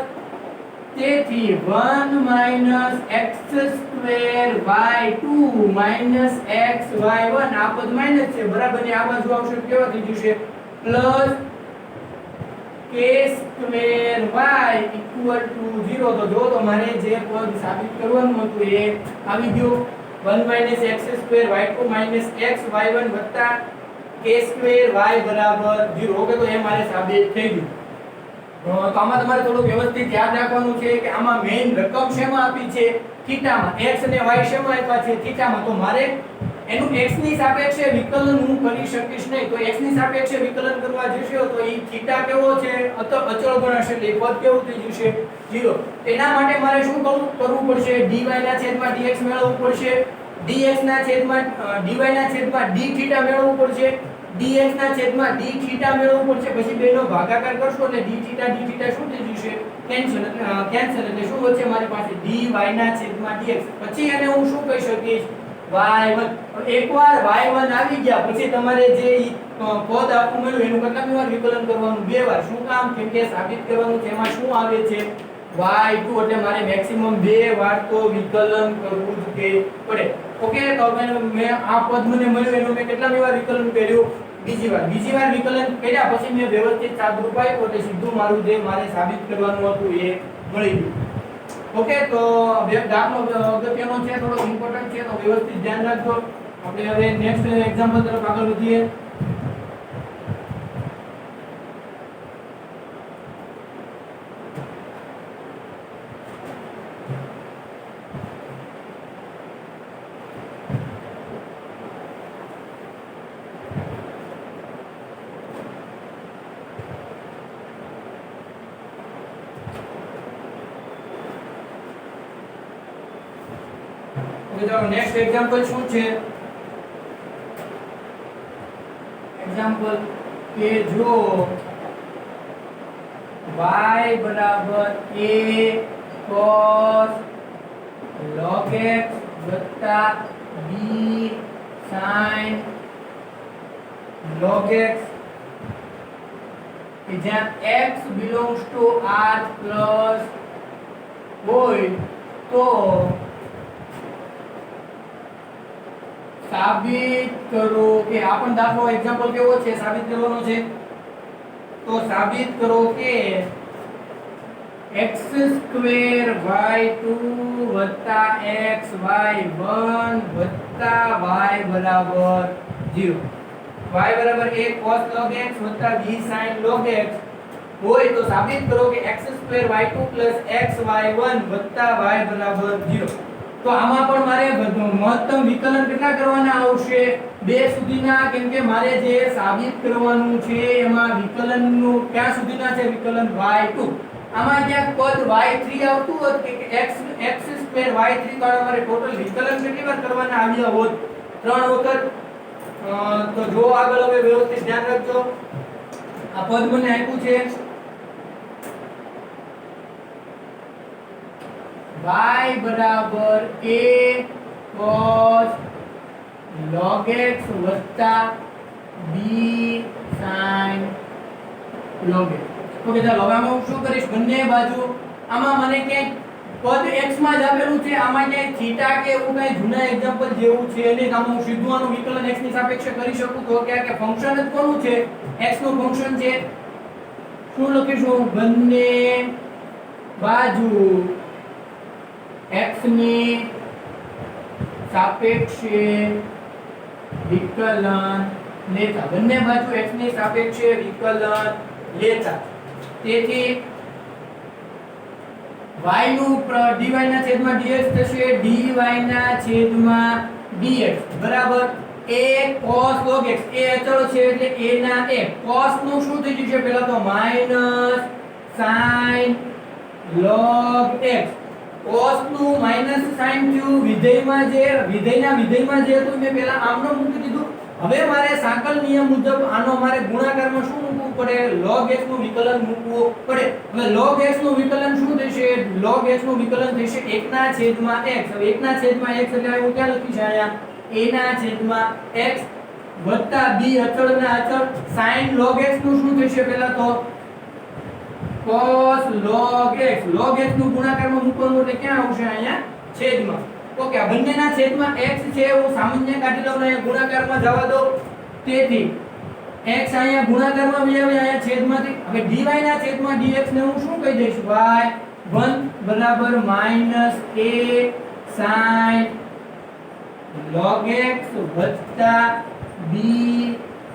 તેથી 1 x² y2 x y1 આ પદ માઈનસ છે, બરાબર ની આ બાજુ આવશે તો કેવા થઈ જશે? Plus k² y = 0. તો જો તમારે જે પદ સાબિત કરવાનું હતું એ આવી ગયું. 1 x² y2 x y1 વત્તા k² y બરાબર 0. ઓકે, તો એ મારે સાબિત થઈ ગયું. તો આમાં તમારે થોડું વ્યવસ્થિત યાદ રાખવાનું છે કે આમાં મેઈન રકમ શેમાં આપી છે? થીટામાં. x અને y શેમાં આપ્યા છે? થીટામાં. તો મારે એનું x ની સાપેક્ષે વિકલન હું કરી શકીશ નહીં. તો x ની સાપેક્ષે વિકલન કરવા જશો તો ઈ થીટા કેવો છે? અચળ ગણાશે, એટલે પદ કેવું થઈ જશે? 0. એના માટે મારે શું કરવું પડશે? dy ના છેદમાં dx મેળવવું પડશે, dx ના છેદમાં dy ના છેદમાં d થીટા મેળવવું પડશે, dx ના છેદમાં d થીટા મેળવવું પડશે. પછી બેનો ભાગાકાર કરશો એટલે d થીટા શું થઈ જશે? કેન્સલ. એટલે શું વધશે મારી પાસે? dy ના છેદમાં dx. પછી એને હું શું કહી શકીશ? y1. એકવાર y1 આવી ગયા પછી તમારે જે પદ આપવું મળ્યું એનું કેટલા વાર વિકલન કરવાનું? 2 વાર. શું કામ? કેમ કે સાબિત કરવાનું છે એમાં શું આવે છે? y2. એટલે મારે મેક્સિમમ 2 વાર તો વિકલન કરવું જ પડે. ઓકે, તો મેં આ પદ મને મળ્યું એનું મેં કેટલા વાર વિકલન કર્યું? બીજી વાર વિકલન કર્યા પછી મેં વ્યવસ્થિત સાદરૂપ આપ્યું એટલે સીધું મારું જે મારે સાબિત કરવાનું હતું એ મળી ગયું. ઓકે, તો દાખલો અગત્યનો છે, થોડો ઇમ્પોર્ટન્ટ છે, તો વ્યવસ્થિત ધ્યાન રાખજો. આપણે હવે નેક્સ્ટ એક્ઝામ્પલ તરફ આગળ વધીએ. ચાલો નેક્સ્ટ એક્ઝામ્પલ શું છે? एग्जांपल કે જો y બરાબર a cos log x વત્તા b sin log x કે જ્યાં x belongs to r plus હોય તો સાબિત કરો કે આપણ દાખલો એક્ઝામ્પલ કેવો છે સાબિત કરવાનો છે તો સાબિત કરો કે x² y2 xy1 y બરાબર 0 y બરાબર a cos log x b sin log x હોય તો સાબિત કરો કે x² y2 xy1 y બરાબર 0 તો આમાં પણ મારે મહત્તમ વિકલન કેટલા કરવાના આવશે 2 સુધીના કેમ કે મારે જે સાબિત કરવાનું છે એમાં વિકલનનું ક્યાં સુધીના છે વિકલન y2 આમાં ક્યાં પદ y3 આવતું હોત કે x² y3 તો અમારે ટોટલ વિકલન કેટલી વાર કરવાના આવ્યા હોત 3 વખત તો જો આગળ હવે વ્યવસ્થિત ધ્યાન રાખજો આ પદ મને આપ્યું છે y બરાબર a cos log x વત્તા b sin log x okay ચાલો હવે આમાં હું શું કરીશ બંને બાજુ આમાં મને ક્યાંક પદ x માં જ આપેલું છે આમાં ક્યાંક થીટા કે એવું કઈ જૂના એક્ઝામ્પલ જેવું છે નહીં આમાં હું સીધું આનું વિકલન x ની સાપેક્ષે કરી શકું તો કે ફંક્શન જ કોનું છે x નું ફંક્શન છે શું લખીશું બંને બાજુ x ની સાપેક્ષે વિકલન લેતા બંને બાજુ x ની સાપેક્ષે વિકલન લેતા તેથી y નું dy ના છેદમાં dx થશે dy ના છેદમાં dx બરાબર a cos log x એ અચળ છે એટલે a ના a cos નું શું થઈ જશે પહેલા તો minus sin log x cos નું માઈનસ sin થયું વિધેયમાં જે તો મેં પહેલા આમનો મૂકી દીધું હવે મારે સાંકળ નિયમ મુજબ આનો મારે ગુણાકારમાં શું મૂકવું પડે log x નું વિકલન મૂકવું પડે હવે log x નું વિકલન શું થશે log x નું વિકલન થશે 1 ના છેદમાં x હવે 1 ના છેદમાં x એટલે હું ક્યાં લખીશ અહીંયા a ના છેદમાં x વત્તા b અચળ ના અચળ sin log x નું શું થશે પહેલા તો cos log x નું ગુણાકારમાં મૂકવાનું એટલે ક્યાં આવશે અહીંયા છેદમાં ઓકે આ બંનેના છેદમાં x છે હું સામાન્ય કાઢી લઉં ને ગુણાકારમાં જવા દો તેથી x અહીંયા ગુણાકારમાં આવી આવે અહીંયા છેદમાંથી હવે dy ના છેદમાં dx ને હું શું કહી દઈશ y1 બરાબર minus a sin log x વત્તા b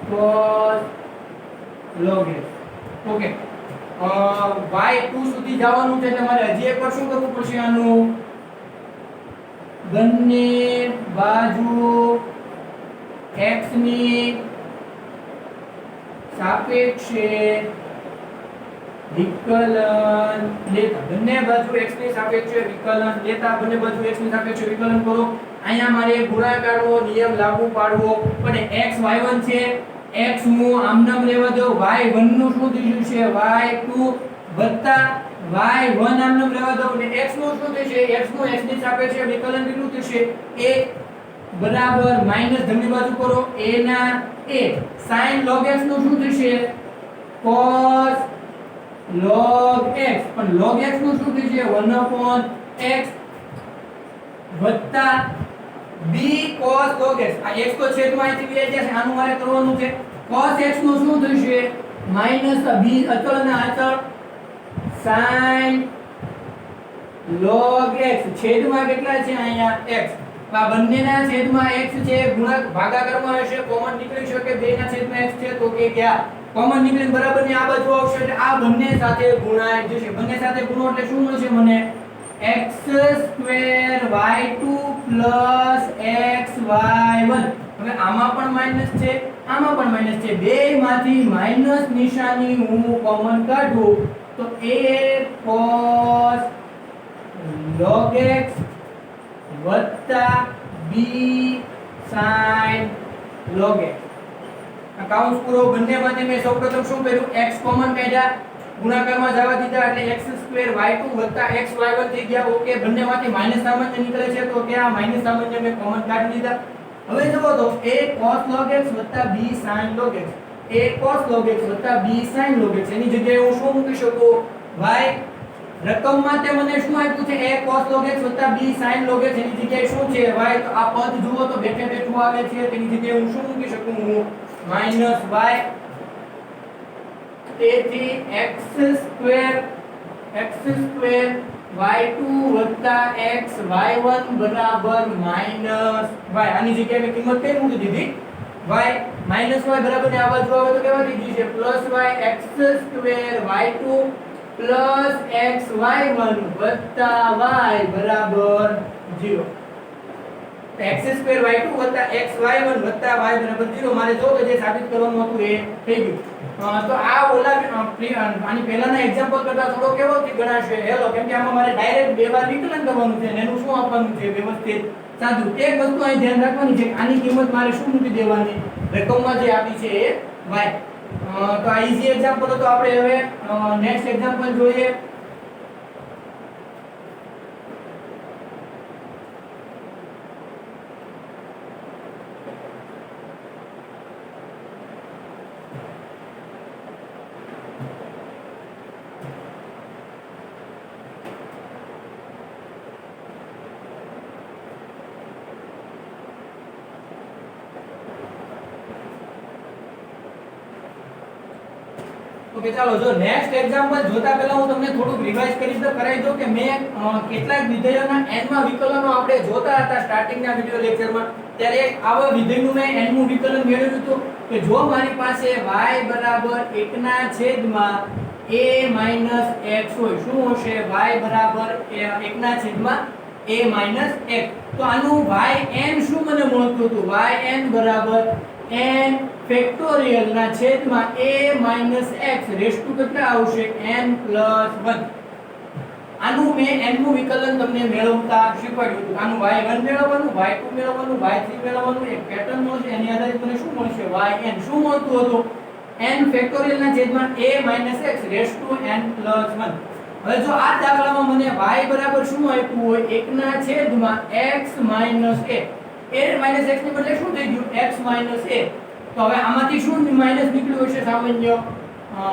cos log x okay y2 સુધી જવાનું છે એટલે મારે હજી એકવાર શું કરવું પડશે આનું બંને બાજુ x ની સાપેક્ષે વિકલન લેતા બંને બાજુ x ની સાપેક્ષે વિકલન લેતા બંને બાજુ x ની સાપેક્ષે વિકલન કરો અહીંયા મારે ગુણાકારનો નિયમ લાગુ પાડવો પડે x y1 છે x હું આમનામ રહેવા દઉં y1 નું શું થયું છે y2 વત્તા y1 આમનામ રહેવા દઉં અને x નું શું થશે x નું x ની સાપેક્ષે વિકલન કેટલું થશે a બરાબર માઈનસ જમણી બાજુ કરો a ના a sin log x નું શું થશે cos log x પણ log x નું શું થશે 1/x વત્તા b cos log x આ x તો છેદમાં અહીંથી વિલાઈ જશે આનું મારે કરવાનું છે cos x નું શું થશે માઈનસ b અચળ ના અચળ sin log x છેદમાં કેટલા છે અહીંયા x આ બંનેના છેદમાં x છે ગુણક ભાગાકારમાં હશે કોમન નીકળી શકે બેના છેદમાં x છે તો કે ક્યાં કોમન નીકળીને બરાબરની આ બાજુ આવશે એટલે આ બંને સાથે ગુણાય જશે બંને સાથે ગુણો એટલે શું મળશે મને x² y2 xy1 હવે આમાં પણ માઈનસ છે આમાં પણ માઈનસ છે બેમાંથી માઈનસ નિશાની હું કોમન કાઢું તો a cos log x વત્તા b sin log x કૌંસ પૂરો બંનેમાંથી મેં સૌપ્રથમ શું કર્યું x કોમન કાઢ્યા ગુણાકારમાં જવા દીધા એટલે x² y2 xy1 થઈ ગયા ઓકે બંનેમાંથી માઈનસ સામાન્ય નીકળે છે તો કે આ માઈનસ સામાન્ય મેં કોમન કાઢી લીધા હવે જુઓ તો a cos log x b sin log x a cos log x b sin log x એની જગ્યાએ હું શું મૂકી શકું y રકમમાં તે મને શું આપ્યું છે a cos log x b sin log x એની જગ્યાએ શું છે y તો આ પદ જુઓ તો બેઠે બેઠું આવે છે તેની જગ્યાએ હું શું મૂકી શકું હું -y તેથી x² y2 x y1 બરાબર -y આની જગ્યાએ મેં કિંમત કઈ મૂકી દીધી y -y બરાબર ને આ બાજુ આવે તો કેવા થઈ જશે +y x² y2 x y1 y બરાબર 0 x² y2 x y1 y બરાબર 0 મારે જો કે જે સાબિત કરવાનું હતું એ થઈ ગયું તો આ ઓલા આની પહેલાના એક્ઝામ્પલ કરતા થોડો કેવો થી ગણાશે હેલો કેમ કે આમાં મારે ડાયરેક્ટ બે વાર વિકલન કરવાનું છે અને એનું શું આપવાનું છે વ્યવસ્થિત સાદું એક વસ્તુ અહીં ધ્યાન રાખવાની છે આની કિંમત મારે શું મૂકી દેવાની રકમમાં જે આપી છે એ y તો આ ઈઝી એક્ઝામ્પલ તો આપણે હવે નેક્સ્ટ એક્ઝામ્પલ જોઈએ ઓકે ચાલો જો નેક્સ્ટ એક્ઝામ્પલ જોતા પહેલા હું તમને થોડુંક રિવાઇઝ કરી કરાવી દઉં કે મેં કેટલાક વિધેયોના n માં વિકલનો આપણે જોતા હતા સ્ટાર્ટિંગના વિડિયો લેક્ચરમાં ત્યારે આવા વિધેયનું મેં n નું વિકલન મેળવ્યું હતું કે જો મારી પાસે y બરાબર 1 ના છેદમાં a માઈનસ x હોય શું હશે y બરાબર 1 ના છેદમાં a માઈનસ x તો આનું yn શું મને મળતું હતું yn બરાબર n ફેક્ટોરિયલ ના છેદમાં a x રેઝ ટુ કેટલા આવશે n + 1 આનું મેં n નું વિકલન તમને મેળવતા શીખવાડ્યું હતું આનું y1 મેળવવાનું y2 મેળવવાનું y3 મેળવવાનું એક પેટર્ન મળશે એની આધારે મને શું મળશે yn શું મળતું હતું n ફેક્ટોરિયલ ના છેદમાં a x raise to n + 1 હવે જો આ દાખલામાં મને y બરાબર શું આપ્યું હોય 1 ના છેદમાં x - a a - x ની બદલે શું થઈ ગયું x - a તો હવે આમાંથી શું માઈનસ નીકળ્યું હશે સામાન્ય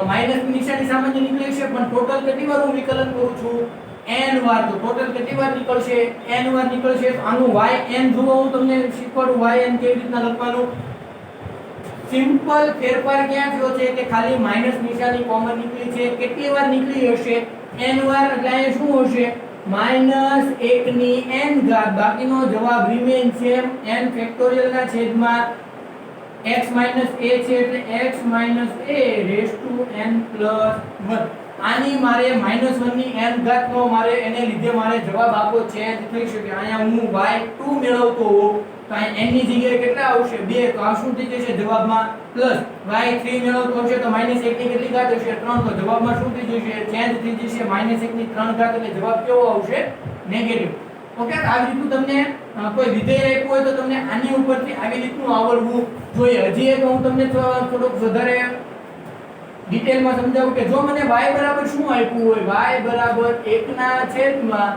માઈનસ ની નિશાની સામાન્ય નીકળી હશે પણ ટોટલ કેટલી વાર હું વિકલન કરું છું n વાર તો ટોટલ કેટલી વાર નીકળશે n વાર નીકળશે તો આનું yn જો હું તમને શીખવાડું yn કેવી રીતના લખવાનું સિમ્પલ ફેરફાર ક્યાં થયો છે કે ખાલી માઈનસ નિશાની કોમન નીકળી છે કેટલી વાર નીકળી હશે n વાર એટલે અહીં શું હશે -1 ની n ઘાત બાકીનો જવાબ રિમેન સેમ n ફેક્ટોરિયલ ના છેદમાં x - a છે એટલે x - a raise to n + 1 આની મારે -1 ની n ઘાત નો મારે એને લીધે મારે જવાબ આપો ચેન્જ થઈ શકે અહીંયા હું y2 મેળવતો હોઉં તો અહીં n ની જગ્યાએ કેટલા આવશે 2 તો આ શું થઈ જશે જવાબમાં પ્લસ y3 મેળવતો હશે તો -1 ની કેટલી ઘાત હશે 3 તો જવાબમાં શું થઈ જશે ચેન્જ થઈ જશે -1 ની 3 ઘાત એટલે જવાબ કેવો આવશે નેગેટિવ ઓકે આવી રીતનું તમને કોઈ વિધેય આપ્યું હોય તો તમને આની ઉપરથી આવી રીતનું આવડવું જોઈએ હજી એક હું તમને થોડુંક વધારે ડિટેલમાં સમજાવું કે જો મને y બરાબર શું આપ્યું હોય y બરાબર 1 ના છેદમાં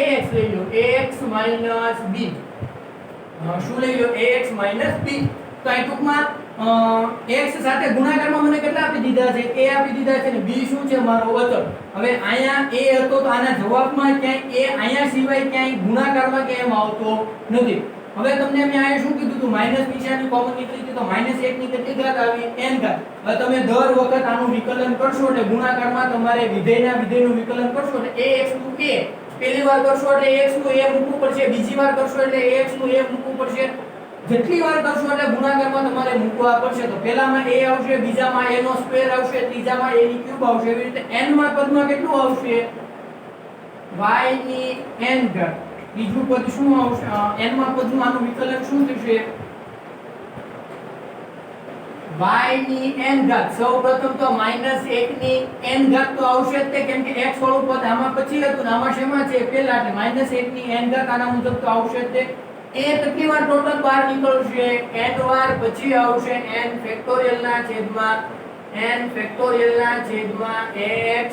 ax લઈ લો ax - b શું લઈ લો ax - b તો આ ટૂંકમાં x સાથે ગુણાકારમાં મને કેટલા આપી દીધા છે a આપી દીધા છે ને b શું છે મારો અચળ હવે અહીંયા a હતો તો આના જવાબમાં ક્યાંય a અહીંયા સિવાય ક્યાંય ગુણાકારમાં ક્યાંય આવતો નથી હવે તમને મેં અહીંયા શું કીધું હતું માઈનસ નિશાની કોમન નીકળી હતી તો -1 ની કેટલી ઘાત આવી n ઘાત હવે તમે દર વખત આનું વિકલન કરશો એટલે ગુણાકારમાં તમારે વિધેયનું વિકલન કરશો એટલે ax નું a પહેલી વાર કરશો એટલે ax નું a મૂકવું પડશે બીજી વાર કરશો એટલે ax નું a મૂકવું પડશે જેટલી વાર કરશો એટલે ગુણાકારમાં તમારે મૂકવા પડશે તો પહેલામાં a આવશે બીજામાં a નો સ્ક્વેર આવશે ત્રીજામાં a ની ક્યુબ આવશે એવી રીતે n માં પદમાં કેટલું આવશે y ની n ઘાત બીજું પદ શું આવશે n માં પદનું આનું વિકલન શું થશે y ની n ઘાત સૌપ્રથમ તો -1 ની n ઘાત તો આવશે જ તે કેમ કે x વાળું પદ આમાં પછી હતું ને આમાં શેમાં છે પહેલા એટલે -1 ની n ઘાત આના મુજબ તો આવશે જ તે એ કેટલી વાર ટોટલ બહાર નીકળશે n વાર, પછી આવશે n ફેક્ટોરિયલ ના છેદમાં ax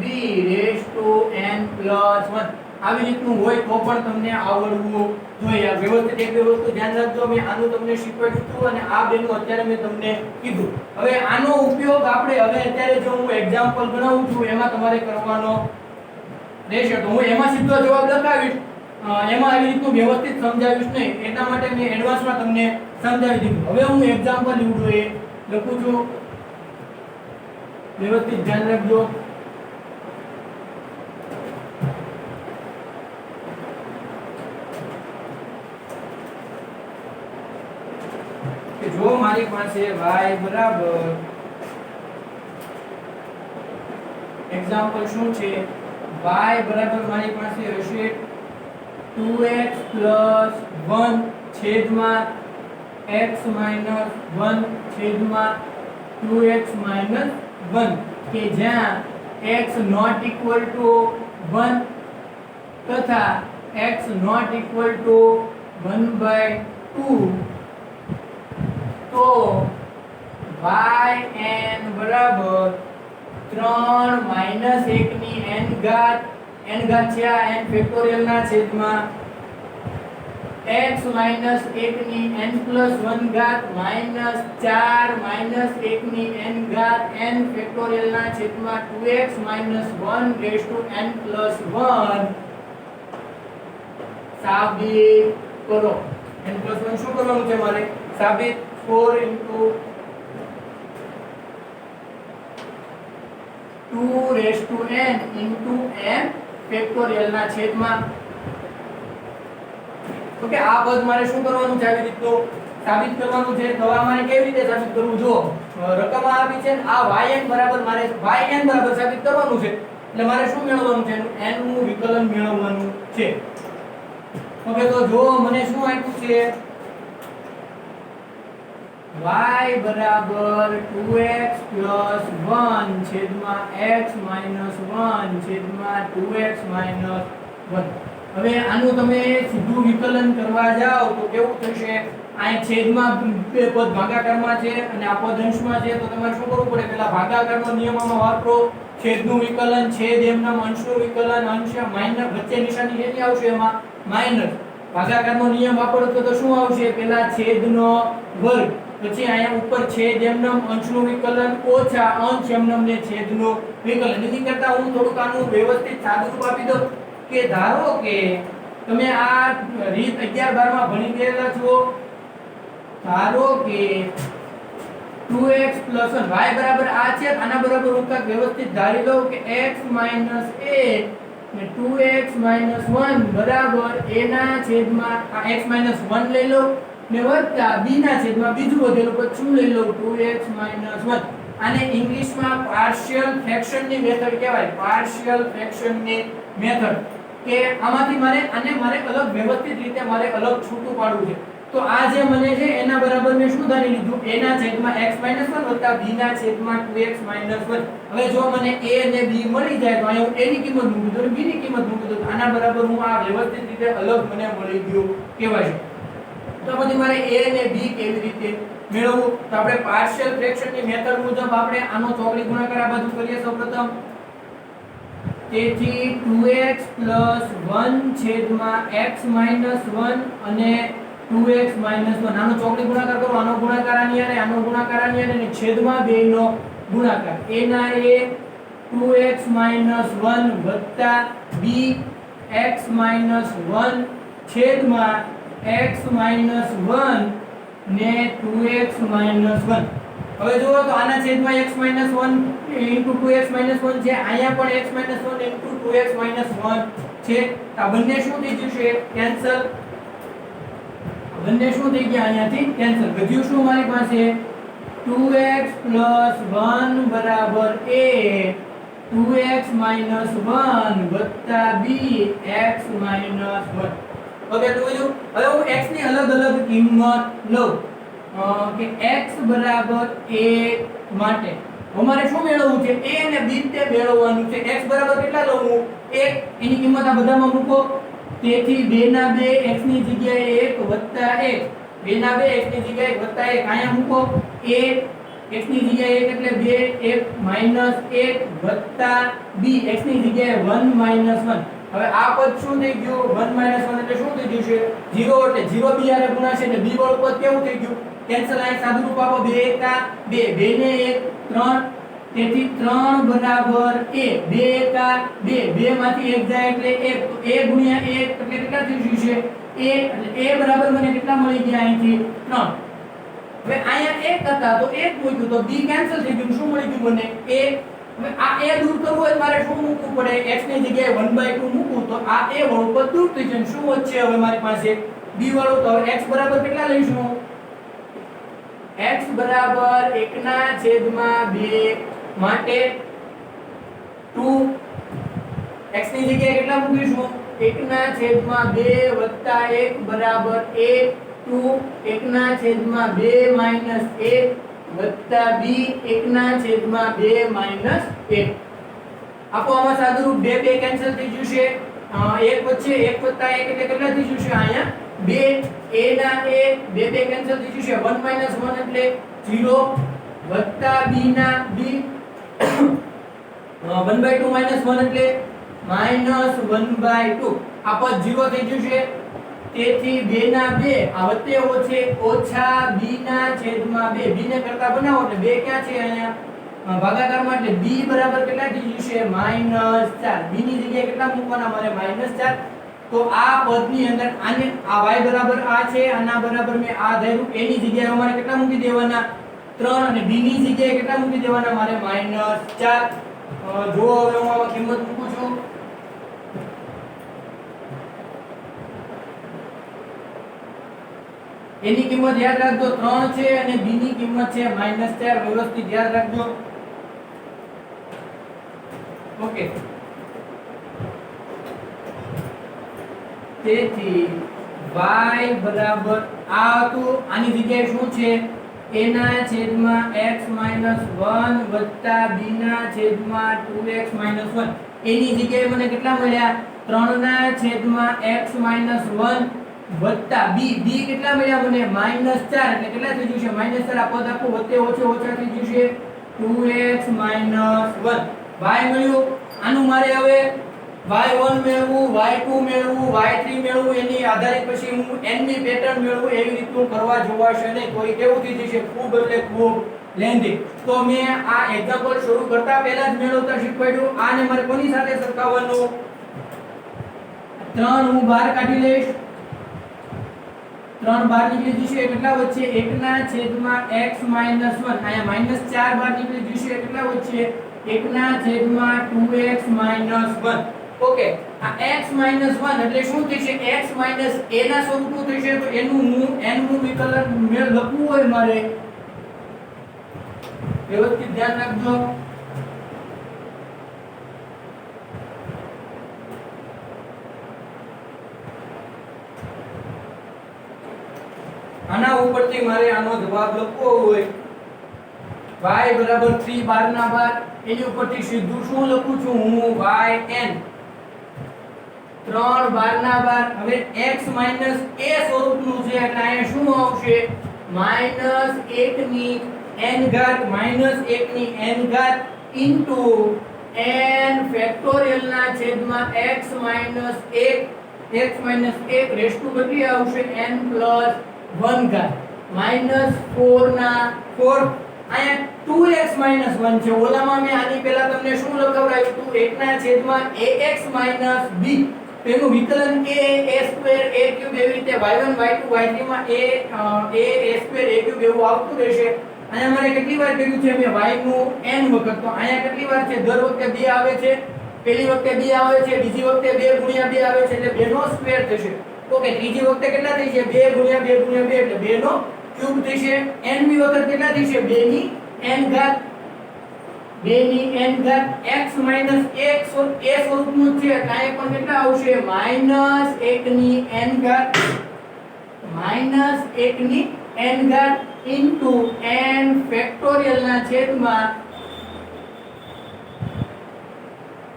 b raise to n plus 1. આવી રીતનું હોય તો પણ તમને આવડવું જોઈએ. આ વ્યવસ્થિત એક વસ્તુ ધ્યાન રાખજો, મેં આનું તમને શીખવાડ્યું હતું અને આ બેનું અત્યારે મેં તમને કીધું. હવે આનો ઉપયોગ આપણે હવે અત્યારે જો હું એક્ઝામ્પલ ગણાવું છું એમાં તમારે કરવાનો રહેશે. તો હું એમાં સીધો જવાબ લખાવીશ, એમાં આવી રીતનું વ્યવસ્થિત સમજાવીશ નહીં, એટલા માટે મેં એડવાન્સમાં તમને સમજાવી દીધું. હવે હું એક્ઝામ્પલ લીધું એ લખું છું, વ્યવસ્થિત ધ્યાન રાખજો. કે જો મારી પાસે y બરાબર એક્ઝામ્પલ શું છે, y બરાબર મારી પાસે હશે 2x + 1 છેદમાં x - 1 છેદમાં 2x - 1, કે જ્યાં x not equal to 1 તથા x not equal to 1/2, તો yn બરાબર 3 - 1 ની n ઘાત છે આ n ફેક્ટોરિયલ ના છેદમાં x - 1 ની n + 1 ઘાત -4 - 1 ની n ઘાત n ફેક્ટોરિયલ ના છેદમાં 2x - 1 રેઝ ટુ n + 1 સાબિત કરો. n + 1 શું કરવાનું છે મારે? સાબિત. 4 * 2n n ફેક્ટોરિયલ ના છેદમાં, તો કે આ પદ મારે શું કરવાનું છે? આવી રીતનું સાબિત કરવાનું છે. તો આ મારે કેવી રીતે સાબિત કરવું? જો રકમ આપી છે ને આ yn બરાબર મારે yn બરાબર સાબિત કરવાનું છે, એટલે મારે શું મેળવવાનું છે? n નું વિકલન મેળવવાનું છે. ઓકે, તો જો મને શું આપ્યું છે? y બરાબર 2x + 1 છેદમાં x - 1 છેદમાં 2x - 1. હવે આનું તમે સીધું વિકલન કરવા જાઓ તો કેવું થશે? આ છેદમાં બે પદ ભાગાકારમાં છે અને આ પદ અંશમાં છે, તો તમારે શું કરવું પડે? પહેલા ભાગાકારનો નિયમમાં વાપરો, છેદનું વિકલન, છેદ એમના અંશનું વિકલન, અંશ માઈનસ, વચ્ચે નિશાની કેટલી આવશે? એમાં માઈનસ. ભાગાકારનો નિયમ વાપરો તો શું આવશે? પહેલા છેદનો વર્ગ, પછી અહીંયા ઉપર છેદ એમનમ અંશનું વિકલન ઓછા અંશ એમનમ ને છેદનું વિકલન. એની કરતા હું થોડુંક આનું વ્યવસ્થિત સાદું રૂપ આપી દઉં કે ધારો કે તમે આ રીત 11 12 માં ભણી ગયેલા છો. ધારો કે 2x + 1 y બરાબર આ છે, આના બરાબર હું કાક વ્યવસ્થિત ધારી લઉં કે x - a ને 2x - 1 બરાબર a ના છેદમાં આ x - 1 લઈ લઉં ને વત્તા b ના છેદમાં બીજું વધેલું પદ શું લઈ લઉં? 2x - 1. આને ઇંગ્લિશમાં પાર્શિયલ ફ્રેક્શન ની મેથડ કહેવાય. પાર્શિયલ ફ્રેક્શન ની મેથડ, કે આમાંથી મારે આને મારે અલગ વ્યવસ્થિત રીતે મારે અલગ છૂટું પાડવું છે. તો આ જે મને છે એના બરાબર મેં શું ધારી લીધું? a ના છેદમાં x - 1 વત્તા b ના છેદમાં 2x - 1. હવે જો મને a અને b મળી જાય તો અહીંયા હું a ની કિંમત મૂકી દઉં અને b ની કિંમત મૂકી દઉં, આના બરાબર હું આ વ્યવસ્થિત રીતે અલગ મને મળી ગયું કહેવાય છે. તો પછી મારે a અને b કેવી રીતે મેળવવું? તો આપણે પાર્શિયલ ફ્રેક્શન ની મેથડ મુજબ આપણે આનો ચોકડી ગુણાકાર આ બાજુ કરીએ સૌપ્રથમ. તેથી 2x + 1 છેદમાં x - 1 અને 2x - 1 આનો ચોકડી ગુણાકાર કરો. આનો ગુણાકાર આની અને આનો ગુણાકાર આની અને છેદમાં બેયનો ગુણાકાર. a ના a 2x - 1 વત્તા b x - 1 છેદમાં x - 1 ને 2x - 1. હવે જુઓ તો આના છેદમાં x - 1 * 2x - 1 છે, અહીંયા પણ x - 1 * 2x - 1 છે. આ બંને શું થઈ જશે? કેન્સલ. બંને શું થઈ ગયા? અહીંયાથી કેન્સલ. વધ્યું શું મારી પાસે? 2x + 1 બરાબર a 2x - 1 વત્તા b x - 1. ઓકે, તો બીજું હવે હું x ની અલગ અલગ કિંમત લઉં કે x બરાબર a માટે અમારે શું મેળવવું છે? a અને b તે મેળવવાનું છે. x બરાબર કેટલા લઉં હું? 1. એની કિંમત આ બધામાં મૂકો. તેથી 2 ના 2 x ની જગ્યાએ 1 વત્તા 1, 2 ના 2 x ની જગ્યાએ 1 વત્તા 1 અહીંયા મૂકો. a x ની જગ્યાએ 1 એટલે 2 1 માઈનસ 1 વત્તા b x ની જગ્યાએ 1 માઈનસ 1. હવે આ પદ શું થઈ ગયું? 1 માઈનસ 1 એટલે શું થઈ જશે? 0 એટલે 0 b આરે ગુણાશે એટલે b વાળું પદ કેવું થઈ ગયું? કેન્સલ. અહીં સાદું રૂપ આપો. 2 એકા 2, 2 ને 1 3, તેથી 3 બરાબર a. 2 એકા 2, 2 માંથી 1 જાય એટલે 1, તો a ગુણ્યા 1 એટલે કેટલા થઈ જશે? a. એટલે a બરાબર મને કેટલા મળી ગયા અહીંથી? 3. હવે અહીંયા 1 હતા તો 1 મૂક્યું તો b કેન્સલ થઈ ગયું. શું મળી ગયું મને? a. હવે આ a દૂર કરવું હોય મારે શું મૂકવું પડે? x ની જગ્યાએ 1/2 મૂકું તો આ a વાળું પદ દૂર થઈ જશે. શું વધશે હવે મારી પાસે? b વાળું. તો હવે x બરાબર કેટલા લઈશું? x બરાબર 1/2 માટે 2 x ની જગ્યાએ કેટલા મૂકીશું? 1/2 વત્તા 1 બરાબર 1, 2 1/2 માઈનસ 1 વત્તા b 1/2 માઈનસ 1. આપો આમાં સાદું રૂપ 2 2 કેન્સલ થઈ જશે. 1 વચ્ચે 1 વત્તા 1 એટલે કેટલા થઈ જશે? અહીંયા 2 a ના a 2 2 કેન્સલ થઈ જશે. 1 માઈનસ 1 એટલે 0 વત્તા b ના b 1/2 માઈનસ 1 એટલે માઈનસ 1/2. આ પદ 0 થઈ જશે. તેથી 2 ના 2 આ વત્તે ઓછે ઓછા b ના છેદમાં 2. b ને કરતા બનાવો એટલે 2 ક્યાં છે? અહીંયા ભાગાકારમાં એટલે b બરાબર કેટલા થઈ જશે? -4. b ની જગ્યાએ કેટલા મૂકવાના મારે? -4. તો આ પદની અંદર આને આ y બરાબર આ છે, આના બરાબર મેં આ ધાર્યું. a ની જગ્યાએ અમારે કેટલા મૂકી દેવાના? 3. અને b ની જગ્યાએ કેટલા મૂકી દેવાના મારે? -4. જો હવે હું આમાં કિંમત મૂકું છું. a ની કિંમત યાદ રાખજો 3 છે અને b ની કિંમત છે -4. વ્યવસ્થિત યાદ રાખજો. ઓકે. તેથી y બરાબર આ હતું. આની જગ્યાએ શું છે? a ના છેદમાં x - 1 વત્તા b ના છેદમાં 2x - 1. a ની જગ્યાએ મને કેટલા મળ્યા? 3 ના છેદમાં x - 1 વત્તા b. b કેટલા મળ્યા મને? -4. એટલે કેટલા થઈ જશે? -4. આ પદ આખું વત્તે ઓછે ઓછા થઈ જશે. 2x - 1 y મળ્યું. આનું મારે હવે y1 મેળવવું, y2 મેળવવું, y3 મેળવવું, એની આધારિત પછી હું n ની પેટર્ન મેળવું. એવી રીતનું કરવા જોવાશે નહીં. તો એ કેવું થઈ જશે? ખૂબ એટલે ખૂબ લેન્ધી. તો મેં આ એક્ઝામ્પલ શરૂ કરતા પહેલા જ મેળવતા શીખવાડ્યું. આને મારે કોની સાથે સરખાવવાનું? 3 હું બહાર કાઢી લઈશ. 3 બહાર નીકળી જશે. કેટલા વચ્ચે? 1/x - 1. અહીંયા -4 બહાર નીકળી જશે. કેટલા વચ્ચે? 1/2x - 1. ઓકે. આ x - 1 એટલે શું થશે? x - a ના સ્વરૂપનું થશે. તો એનું હું n નું વિકલન મેળ લખવું હોય મારે, વ્યવસ્થિત ધ્યાન રાખજો. આના ઉપરથી મારે આનો જવાબ લખવો હોય y બરાબર 3 12 ના 12. એની ઉપરથી સીધું શું લખું છું હું? yn 3 12 ના 12. હવે x - a સ્વરૂપનું છે એટલે અહીંયા શું આવશે? -1 ની n ઘાત -1 ની n ઘાત ઇન્ટુ n ફેક્ટોરિયલ ના છેદમાં x - 1 રેસ ટુ કેટલી આવશે? n + 1 ઘાત -4 ના 4. અહીંયા 2x - 1 છે. ઓલામાં મેં આની પહેલા તમને શું લખાવડાવ્યું હતું? 1 ના છેદમાં ax - b. તેનું વિકલન a a² a³ એવી રીતે y1 y2 y3 માં a a² a³ એવું આવતું રહેશે. અહીંયા મારે કેટલી વાર કર્યું છે મેં y નું n વખત. તો અહીંયા કેટલી વાર છે? દર વખતે 2 આવે છે. પહેલી વખતે 2 આવે છે, બીજી વખતે 2 ગુણ્યા 2 આવે છે એટલે 2 નો સ્ક્વેર થશે. ઓકે. ત્રીજી વખતે કેટલા થશે? 2 ગુણ્યા 2 ગુણ્યા 2 એટલે 2 નો ક્યુબ થશે. n મી વખત કેટલા થશે? 2 ની n ઘાત. 2 ની n ઘાત x - 1 a સ્વરૂપનું છે એટલે અહીં પણ કેટલા આવશે? -1 ની n ઘાત -1 ની n ઘાત ઇન્ટુ n ફેક્ટોરિયલ ના છેદમાં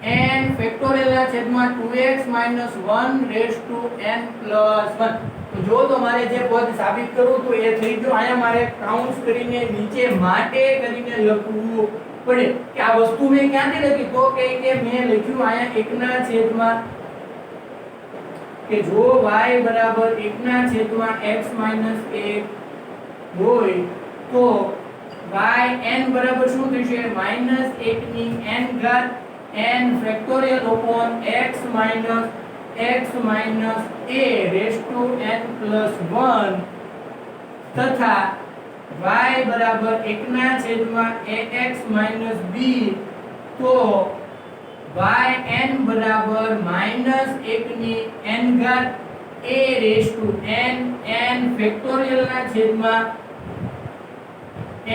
n ફેક્ટોરિયલ ના છેદમાં 2x - 1 રેઝ ટુ n + 1. તો જો તમારે જે પદ સાબિત કરવું તો એ થઈ ગયો. અહીંયા મારે કાઉન્સ કરીને નીચે માટે કરીને લખવું પડે કે આ વસ્તુ મેં ક્યાંથી લખી, તો કે મેં લખ્યું અહીંયા 1 ના છેદમાં કે જો y બરાબર 1 ના છેદમાં x - 1 હોય તો yn બરાબર શું થશે, -1 ની n ઘાત n factorial upon x minus a raised to n plus 1 તથા y બરાબર 1 ના છેદમાં ax minus b તો yn બરાબર -1 ની n ઘાત a raised to n factorial ના છેદમાં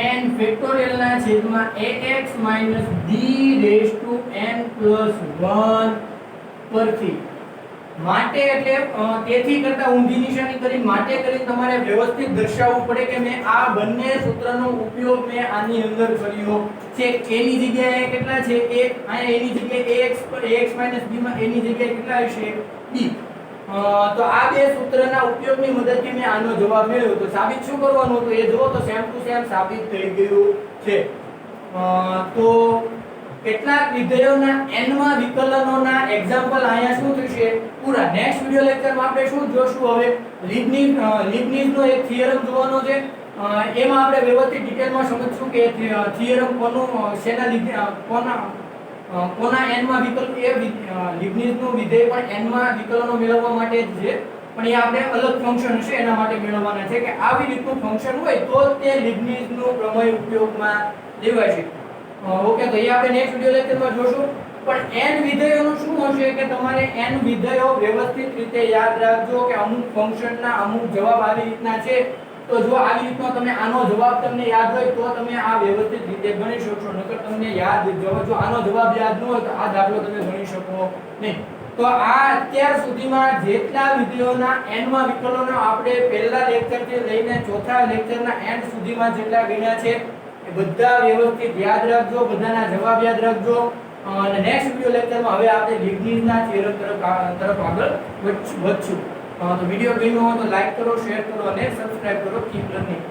n ફેક્ટોરિયલ ના છેદમાં ax minus b raised to n plus 1 પરથી માટે એટલે તેથી કરતા ઊંધી નિશાની કરી માટે કરીને તમારે વ્યવસ્થિત દર્શાવવું પડે કે મેં આ બંને સૂત્રનો ઉપયોગ મેં આની અંદર કર્યો છે. એની જગ્યાએ કેટલા છે, એક અહીંયા એની જગ્યાએ ax minus b માં એની જગ્યાએ કેટલા હશે, b. તો આ બે સૂત્રના ઉપયોગની મદદથી મેં આનો જવાબ મેળવ્યો. તો સાબિત શું કરવાનું, તો એ જુઓ તો સેમ ટુ સેમ સાબિત થઈ ગયું છે. તો કેટલાક વિધેયોના n માં વિકલનોના એક્ઝામ્પલ અહીંયા શું થશે પૂરા. નેક્સ્ટ વિડિયો લેક્ચરમાં આપણે શું જોશું, હવે લીબનીઝનો એક થિયરમ જોવાનો છે. એમાં આપણે વ્યવસ્થિત ડિટેલમાં સમજશું કે થિયરમ કોનું શેના લીધે કોના n માં વિકલન, એ લીબનીઝનું વિધેય પણ n માં વિકલનો મેળવવા માટે જ છે, પણ એ આપણે અલગ ફંક્શન છે એના માટે મેળવવાના છે કે આવી રીતનું ફંક્શન હોય તો તે લીબનીઝનું પ્રમેય ઉપયોગમાં લેવાશે. ઓકે, તો એ આપણે નેક્સ્ટ વિડિયો લેક્ચરમાં જોશું. પણ n વિધેયોનું શું હશે કે તમારે n વિધેયો વ્યવસ્થિત રીતે યાદ રાખજો કે અમુક ફંક્શનના અમુક જવાબ આવી રીતના છે. તો જો આવી રીતનો તમે આનો જવાબ તમને યાદ હોય તો તમે આ વ્યવસ્થિત રીતે ગણી શકશો, નકર તમને યાદ જો આનો જવાબ યાદ ન હોય તો આ દાખલો તમે ગણી શકો નહીં. તો આ અત્યાર સુધીમાં જેટલા વિડિયોના n માં વિકલનો આપણે પહેલા લેક્ચરથી લઈને ચોથા લેક્ચરના એન્ડ સુધીમાં જેટલા ગણ્યા છે એ બધા વ્યવસ્થિત યાદ રાખજો, બધાના જવાબ યાદ રાખજો. અને નેક્સ્ટ વિડિયો લેક્ચરમાં હવે આપણે લીબનીઝના થિયરમ તરફ આગળ વધશું. તો વિડિયો ગમ્યો હોય તો લાઈક કરો, શેર કરો અને સબસ્ક્રાઇબ કરો. Keep learning.